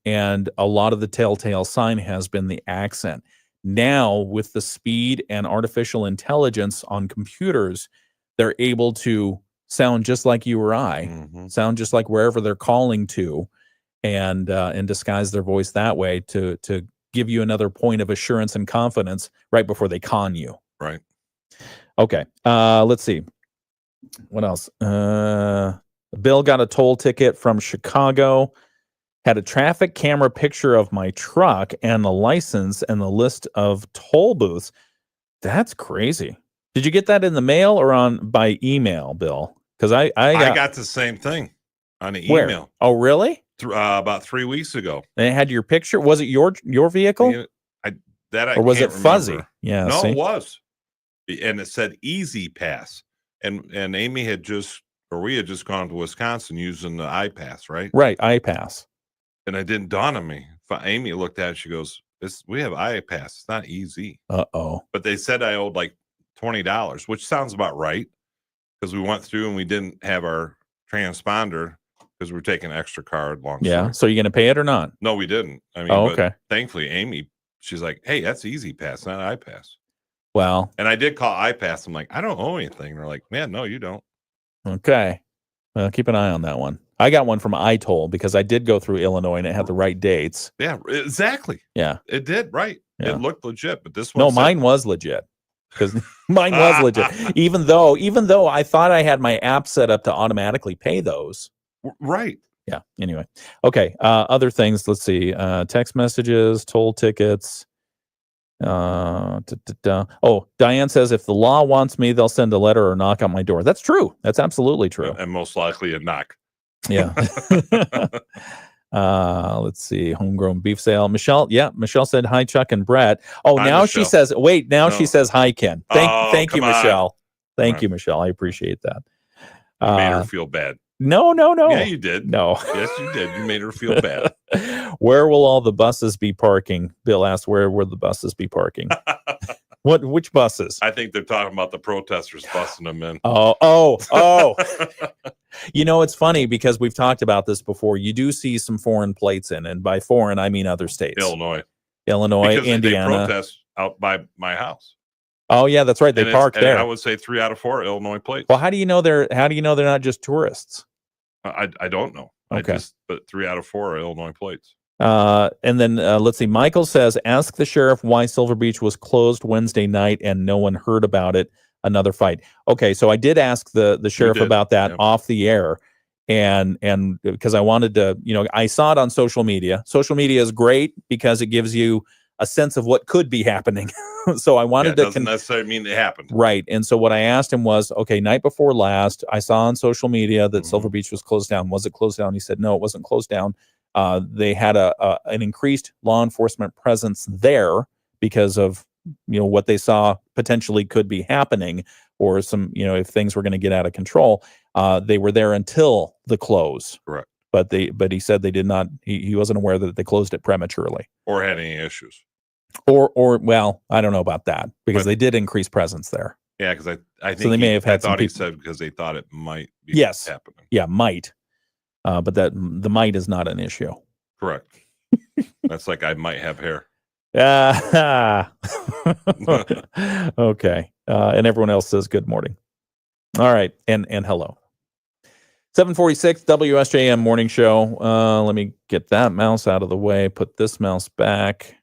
a lot of the telltale sign has been the accent. Now, with the speed and artificial intelligence on computers, they're able to sound just like you or I, sound just like wherever they're calling to, and disguise their voice that way to give you another point of assurance and confidence right before they con you. Right. Okay. Let's see. What else? Bill got a toll ticket from Chicago. Had a traffic camera picture of my truck and the license and the list of toll booths. That's crazy. Did you get that in the mail or by email, Bill? Because I got the same thing on the email. Where? Oh, really? About 3 weeks ago. And it had your picture. Was it your vehicle? Or was it fuzzy? Remember. Yeah. No, see? it was. And it said Easy Pass. And Amy we had just gone to Wisconsin using the iPass, right? Right, iPass. And it didn't dawn on me. Amy looked at it, she goes, we have iPass. It's not easy. Uh-oh. But they said I owed like $20, which sounds about right. Because we went through and we didn't have our transponder because we were taking an extra card. Yeah. So you're going to pay it or not? No, we didn't. I mean, okay. Thankfully, Amy, she's like, hey, that's Easy Pass, not iPass. Well. And I did call iPass. I'm like, I don't owe anything. And they're like, man, no, you don't. Okay. Well, keep an eye on that one. I got one from iToll because I did go through Illinois and it had the right dates. Yeah, exactly. Yeah. It did, right. Yeah. It looked legit, but this one mine was legit. Because mine was legit. Even though I thought I had my app set up to automatically pay those. Right. Yeah. Anyway. Okay. Other things. Let's see. Text messages, toll tickets. Oh, Diane says if the law wants me, they'll send a letter or knock on my door. That's true. That's absolutely true. And most likely a knock. Yeah. Let's see. Homegrown beef sale. Michelle said hi, Chuck and Brett. Oh, hi, now Michelle. she says, wait, now she says hi, Ken. Thank you, come on. Michelle. Thank you, Michelle. I appreciate that. You made her feel bad. No. Yeah, you did. No. Yes, you did. You made her feel bad. Where will all the buses be parking? Bill asked, where will the buses be parking? Which buses? I think they're talking about the protesters busing them in. Oh. It's funny because we've talked about this before. You do see some foreign plates in, and by foreign, I mean other states. Illinois, because Indiana. They protest out by my house. Oh yeah, that's right. They And park there. I would say 3 out of 4 Illinois plates. Well, how do you know they're not just tourists? I don't know. Okay. But 3 out of 4 are Illinois plates. And then let's see. Michael says, ask the sheriff why Silver Beach was closed Wednesday night and no one heard about it. Another fight. Okay, so I did ask the sheriff about that off the air, and because I wanted to, I saw it on social media. Social media is great because it gives you a sense of what could be happening. So I wanted to. It doesn't necessarily mean it happened. Right. And so what I asked him was, okay, night before last, I saw on social media that Silver Beach was closed down. Was it closed down? He said, no, it wasn't closed down. They had an increased law enforcement presence there because of, what they saw potentially could be happening, or some, if things were going to get out of control. They were there until the close. Correct. But he said they did not, he wasn't aware that they closed it prematurely. Or had any issues. Or well, I don't know about that, because they did increase presence there. Yeah, because I think so they may have had. I thought he said because they thought it might be happening. Yeah, might. But that the might is not an issue. Correct. That's like I might have hair. Okay. And everyone else says good morning. All right, and hello. 746 WSJM morning show. Let me get that mouse out of the way. Put this mouse back.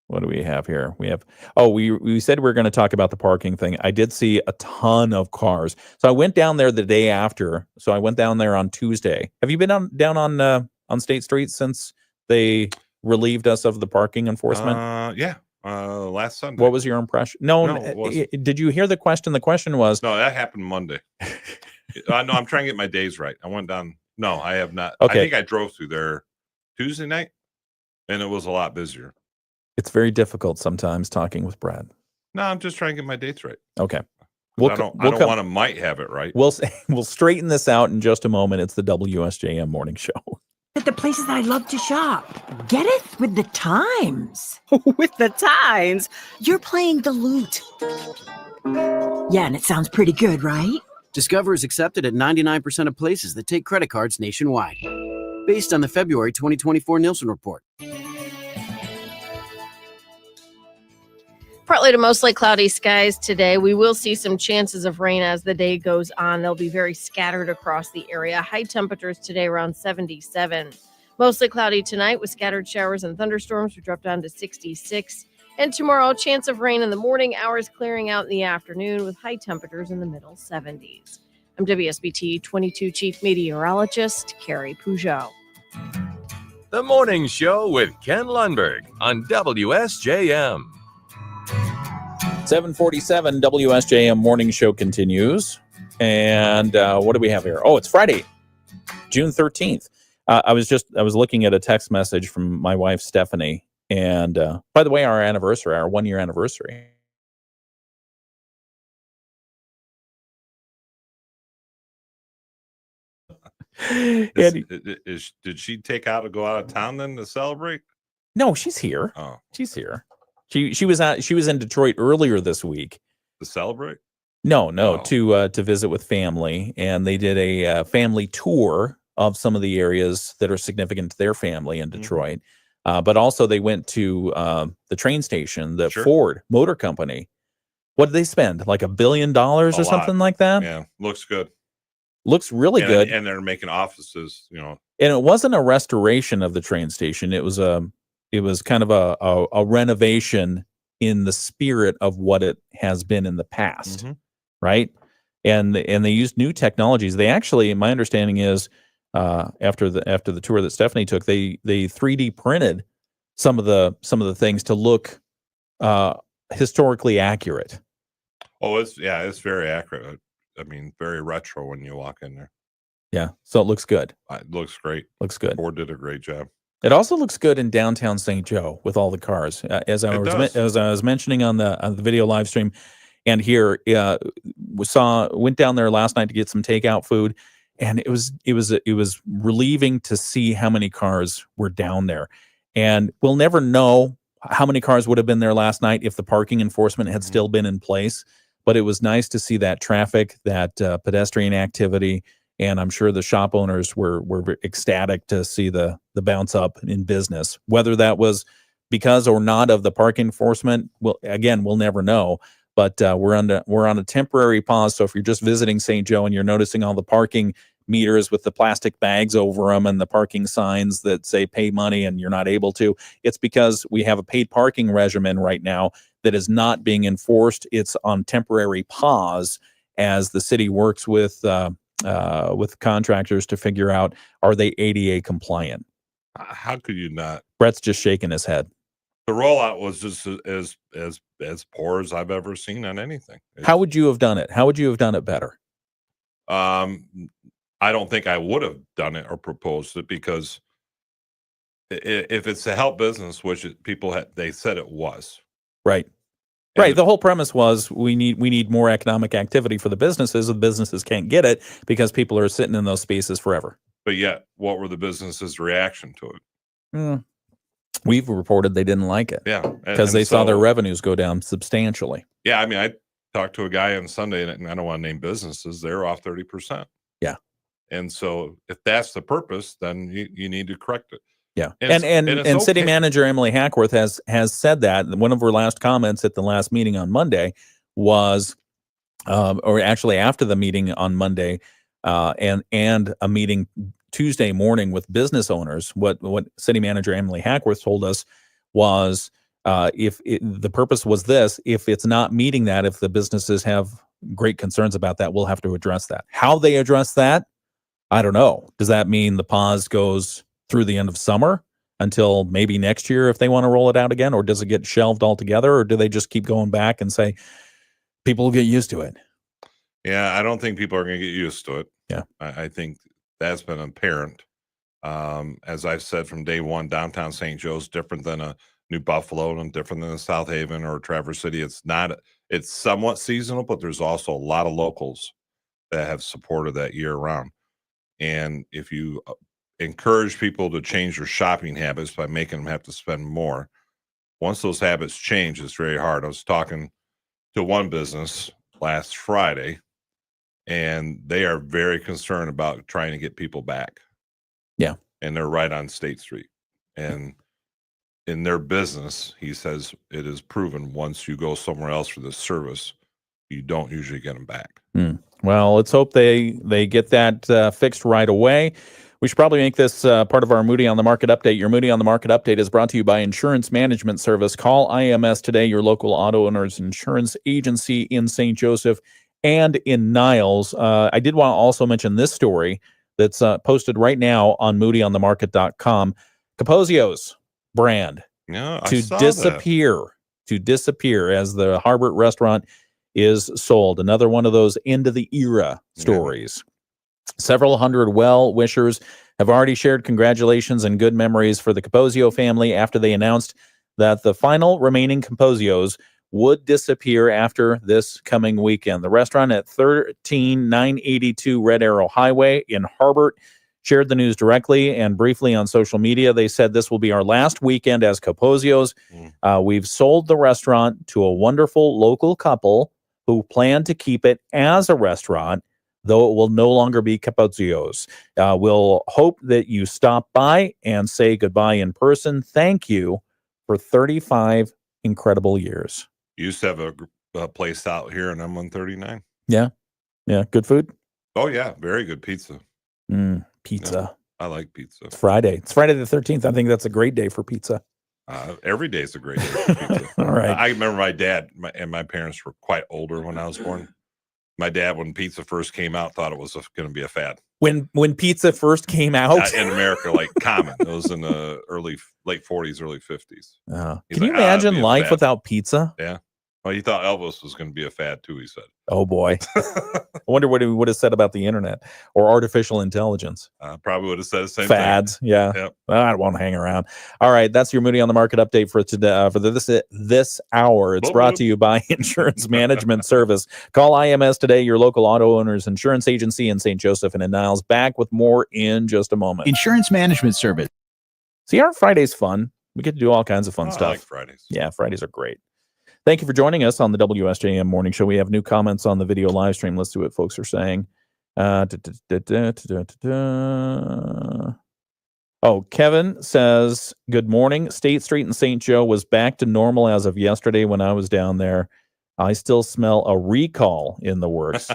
What do we have here? We have, we said we were going to talk about the parking thing. I did see a ton of cars. So I went down there the day after. So I went down there on Tuesday. Have you been down on State Street since they relieved us of the parking enforcement? Yeah. Last Sunday. What was your impression? No, did you hear the question? The question was... No, that happened Monday. No, I'm trying to get my days right. I went down. No, I have not. Okay. I think I drove through there Tuesday night, and it was a lot busier. It's very difficult sometimes talking with Brad. No, I'm just trying to get my dates right. Okay. I don't want to might have it right. We'll straighten this out in just a moment. It's the WSJM morning show. At the places I love to shop. Get it? With the Times. With the Times? You're playing the lute. Yeah, and it sounds pretty good, right? Discover is accepted at 99% of places that take credit cards nationwide. Based on the February 2024 Nielsen report. Partly to mostly cloudy skies today. We will see some chances of rain as the day goes on. They'll be very scattered across the area. High temperatures today around 77. Mostly cloudy tonight with scattered showers and thunderstorms. We drop down to 66. And tomorrow, chance of rain in the morning hours, clearing out in the afternoon with high temperatures in the middle 70s. I'm WSBT 22 Chief Meteorologist Carrie Peugeot. The Morning Show with Ken Lundberg on WSJM. 747 WSJM morning show continues. And what do we have here? Oh, it's Friday, June 13th. I was looking at a text message from my wife, Stephanie. And by the way, our 1-year anniversary. Did she take out to go out of town then to celebrate? No, she's here. Oh, she's here. She was in Detroit earlier this week to celebrate. No, to visit with family, and they did a family tour of some of the areas that are significant to their family in Detroit. But also they went to the train station, the Ford Motor Company. What did they spend? Like $1 billion or something like that? Yeah, looks good. Looks really good. And they're making offices, And it wasn't a restoration of the train station. It was kind of a renovation in the spirit of what it has been in the past, right? And they used new technologies. They actually, my understanding is, after the tour that Stephanie took, they 3D printed some of the things to look historically accurate. Oh, it's very accurate. I mean, very retro when you walk in there. Yeah, so it looks good. It looks great. Looks good. Ford did a great job. It also looks good in downtown St. Joe with all the cars, as I was mentioning on the video live stream. And here, went down there last night to get some takeout food, and it was relieving to see how many cars were down there. And we'll never know how many cars would have been there last night if the parking enforcement had still been in place. But it was nice to see that traffic, that pedestrian activity, and I'm sure the shop owners were ecstatic to see the bounce up in business. Whether that was because or not of the park enforcement, we'll never know. but we're on a temporary pause. So if you're just visiting St. Joe and you're noticing all the parking meters with the plastic bags over them and the parking signs that say pay money and you're not able to, it's because we have a paid parking regimen right now that is not being enforced. It's on temporary pause as the city works with contractors to figure out, are they ADA compliant? How could you not? Brett's just shaking his head. The rollout was just as poor as I've ever seen on anything. How would you have done it? How would you have done it better? I don't think I would have done it or proposed it, because if it's to help business, which they said it was. Right. Right. The whole premise was we need more economic activity for the businesses. The businesses can't get it because people are sitting in those spaces forever. But yet, what were the businesses' reaction to it? We've reported they didn't like it. Yeah. Because they saw their revenues go down substantially. Yeah. I mean, I talked to a guy on Sunday, and I don't want to name businesses. They're off 30%. Yeah. And so if that's the purpose, then you need to correct it. Yeah. And And city manager Emily Hackworth has said that. One of her last comments at the last meeting on Monday was, or actually after the meeting on Monday, and a meeting Tuesday morning with business owners, what city manager Emily Hackworth told us was, the purpose was this: if it's not meeting that, if the businesses have great concerns about that, we'll have to address that. How they address that, I don't know. Does that mean the pause goes through the end of summer until maybe next year if they want to roll it out again, or does it get shelved altogether, or do they just keep going back and say people will get used to it? Yeah, I don't think people are going to get used to it. Yeah. I think that's been apparent. As I've said from day one, downtown St. Joe's different than a New Buffalo and different than a South Haven or Traverse City. It's somewhat seasonal, but there's also a lot of locals that have supported that year round. And if you encourage people to change their shopping habits by making them have to spend more, once those habits change, it's very hard. I was talking to one business last Friday, and they are very concerned about trying to get people back. Yeah. And they're right on State Street. And in their business, he says it is proven once you go somewhere else for this service, you don't usually get them back. Well, let's hope they get that fixed right away. We should probably make this part of our Moody on the Market update. Your Moody on the Market update is brought to you by Insurance Management Service. Call IMS today, your local auto owners insurance agency in St. Joseph and in Niles. I did want to also mention this story that's posted right now on moodyonthemarket.com. Capozzio's brand to disappear as the Harbert restaurant is sold. Another one of those end of the era stories. Several hundred well-wishers have already shared congratulations and good memories for the Capozzio family after they announced that the final remaining Capozzios would disappear after this coming weekend. The restaurant at 13982 Red Arrow Highway in Harbert shared the news directly and briefly on social media. They said, "This will be our last weekend as Capozzio's. We've sold the restaurant to a wonderful local couple who plan to keep it as a restaurant, though it will no longer be Capozzio's. We'll hope that you stop by and say goodbye in person. Thank you for 35 incredible years." You used to have a place out here in M139. Yeah. Yeah. Good food. Oh, yeah. Very good pizza. Pizza. I like pizza. It's Friday. It's Friday the 13th. I think that's a great day for pizza. Every day is a great day for pizza. All right. I remember my dad and my parents were quite older when I was born. My dad, when pizza first came out, thought it was going to be a fad. When pizza first came out in America, like common, it was in the late 40s, early 50s. Can you imagine life without pizza? Yeah. Well, he thought Elvis was going to be a fad too, he said. Oh, boy. I wonder what he would have said about the internet or artificial intelligence. Probably would have said the same fads. thing. Yeah. Yep. I won't hang around. All right. That's your Moody on the Market update for today, for this hour. It's brought to you by Insurance Management Service. Call IMS today, your local auto owners insurance agency in St. Joseph and in Niles. Back with more in just a moment. Insurance Management Service. See, aren't Fridays fun? We get to do all kinds of fun stuff. I like Fridays. Yeah, Fridays are great. Thank you for joining us on the WSJM Morning Show. We have new comments on the video live stream. Let's see what folks are saying. Kevin says, good morning. State Street in St. Joe was back to normal as of yesterday when I was down there. I still smell a recall in the works.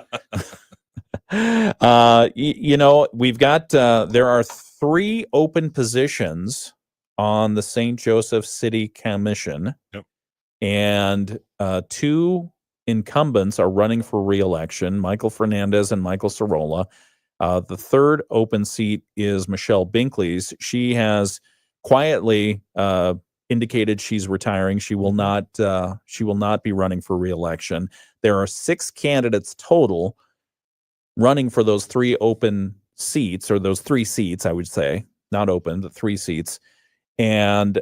We've got, there are 3 open positions on the St. Joseph City Commission. Yep. And 2 incumbents are running for re-election, Michael Fernandez and Michael Sorolla. The 3rd open seat is Michelle Binkley's. She has quietly indicated she's retiring. She will not be running for re-election. There are 6 candidates total running for those 3 open seats, or those 3 seats, I would say, not open, the 3 seats. And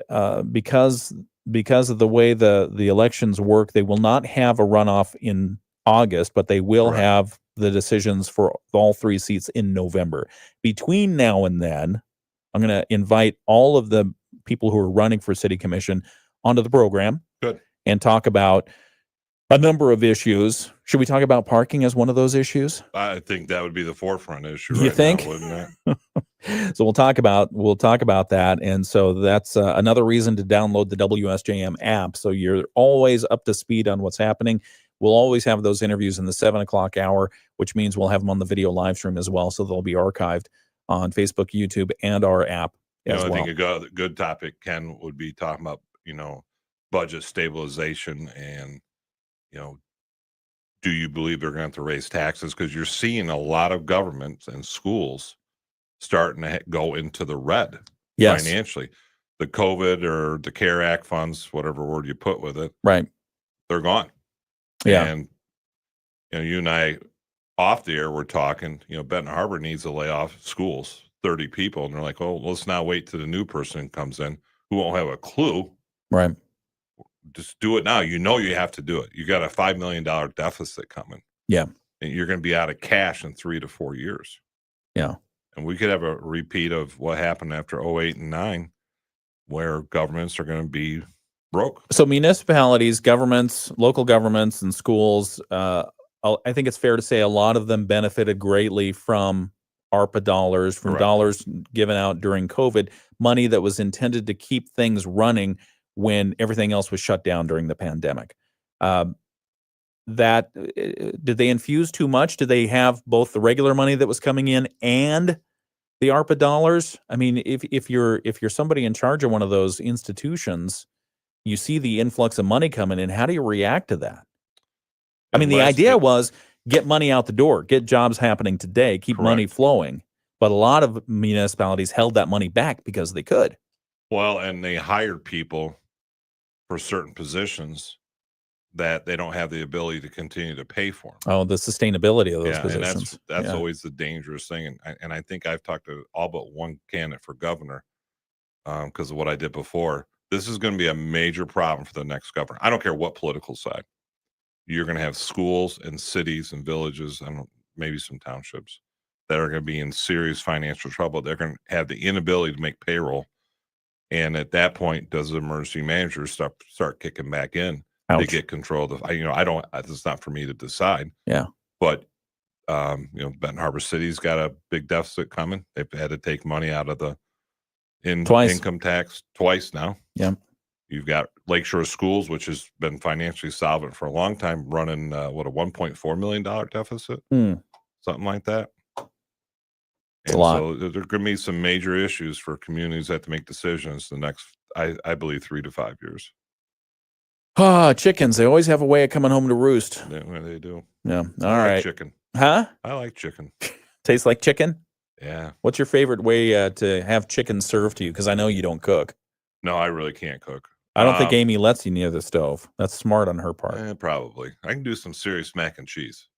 because of the way the elections work, they will not have a runoff in August, but they will have the decisions for all 3 seats in November. Between now and then, I'm going to invite all of the people who are running for city commission onto the program. Good. And talk about a number of issues. Should we talk about parking as one of those issues? I think that would be the forefront issue. You think? Now, wouldn't it? So we'll talk about that, and so that's another reason to download the WSJM app, so you're always up to speed on what's happening. We'll always have those interviews in the 7:00 hour, which means we'll have them on the video live stream as well, so they'll be archived on Facebook, YouTube, and our app as well. I think a good topic, Ken, would be talking about budget stabilization and do you believe they're going to have to raise taxes? Because you're seeing a lot of governments and schools starting to go into the red financially. The COVID or the CARE Act funds, whatever word you put with it, right? They're gone. Yeah. And you and I off the air, we're talking, Benton Harbor needs to lay off schools, 30 people. And they're like, oh, let's not wait till the new person comes in who won't have a clue. Right. Just do it now. You have to do it. You got a $5 million deficit coming. Yeah. And you're going to be out of cash in 3 to 4 years. Yeah. And we could have a repeat of what happened after 08 and 09, where governments are going to be broke. So municipalities, governments, local governments, and schools, I think it's fair to say a lot of them benefited greatly from ARPA dollars, from dollars given out during COVID, money that was intended to keep things running when everything else was shut down during the pandemic. Did they infuse too much? Did they have both the regular money that was coming in and the ARPA dollars? I mean, if you're somebody in charge of one of those institutions, you see the influx of money coming in. How do you react to that? I mean, the idea was get money out the door, get jobs happening today, keep money flowing. But a lot of municipalities held that money back because they could. Well, and they hired people for certain positions that they don't have the ability to continue to pay for them. Oh, the sustainability of those positions. And that's always the dangerous thing. And I think I've talked to all but one candidate for governor because of what I did before. This is going to be a major problem for the next governor. I don't care what political side. You're going to have schools and cities and villages, maybe some townships, that are going to be in serious financial trouble. They're going to have the inability to make payroll. And at that point, does the emergency manager start kicking back in to get control of? It's not for me to decide. Yeah. But Benton Harbor City's got a big deficit coming. They've had to take money out of the income tax twice now. Yeah. You've got Lakeshore Schools, which has been financially solvent for a long time, running a $1.4 million deficit, something like that. It's a lot. So there are going to be some major issues for communities that have to make decisions the next, I believe, 3 to 5 years. Chickens. They always have a way of coming home to roost. Yeah, they do. Yeah. All I right. like chicken. Huh? I like chicken. Tastes like chicken? Yeah. What's your favorite way to have chicken served to you? Because I know you don't cook. No, I really can't cook. I don't think Amy lets you near the stove. That's smart on her part. Probably. I can do some serious mac and cheese.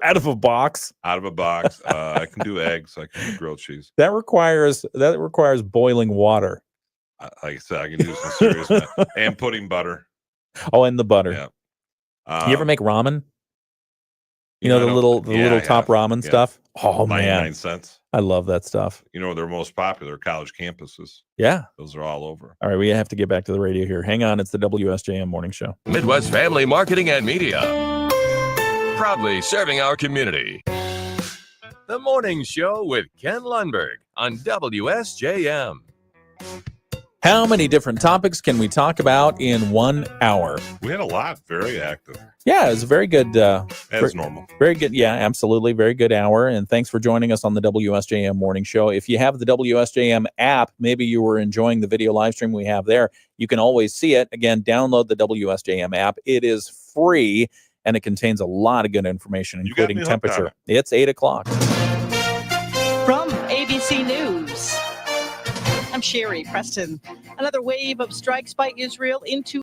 Out of a box? Out of a box. I can do eggs. I can do grilled cheese. That requires boiling water. Like I said, I can do some serious and putting butter. Oh, and the butter. Yeah. You ever make ramen? The little top ramen stuff? Oh, 99 man. cents. I love that stuff. They're most popular college campuses. Yeah. Those are all over. All right, we have to get back to the radio here. Hang on, it's the WSJM Morning Show. Midwest Family Marketing and Media. Proudly serving our community. The Morning Show with Ken Lundberg on WSJM. How many different topics can we talk about in 1 hour? We had a lot. Very active. Yeah, it was a very good. As normal. Very good. Yeah, absolutely. Very good hour. And thanks for joining us on the WSJM Morning Show. If you have the WSJM app, maybe you were enjoying the video live stream we have there. You can always see it. Again, download the WSJM app. It is free, and it contains a lot of good information, including temperature. It's 8 o'clock. From ABC News, I'm Sherry Preston. Another wave of strikes by Israel into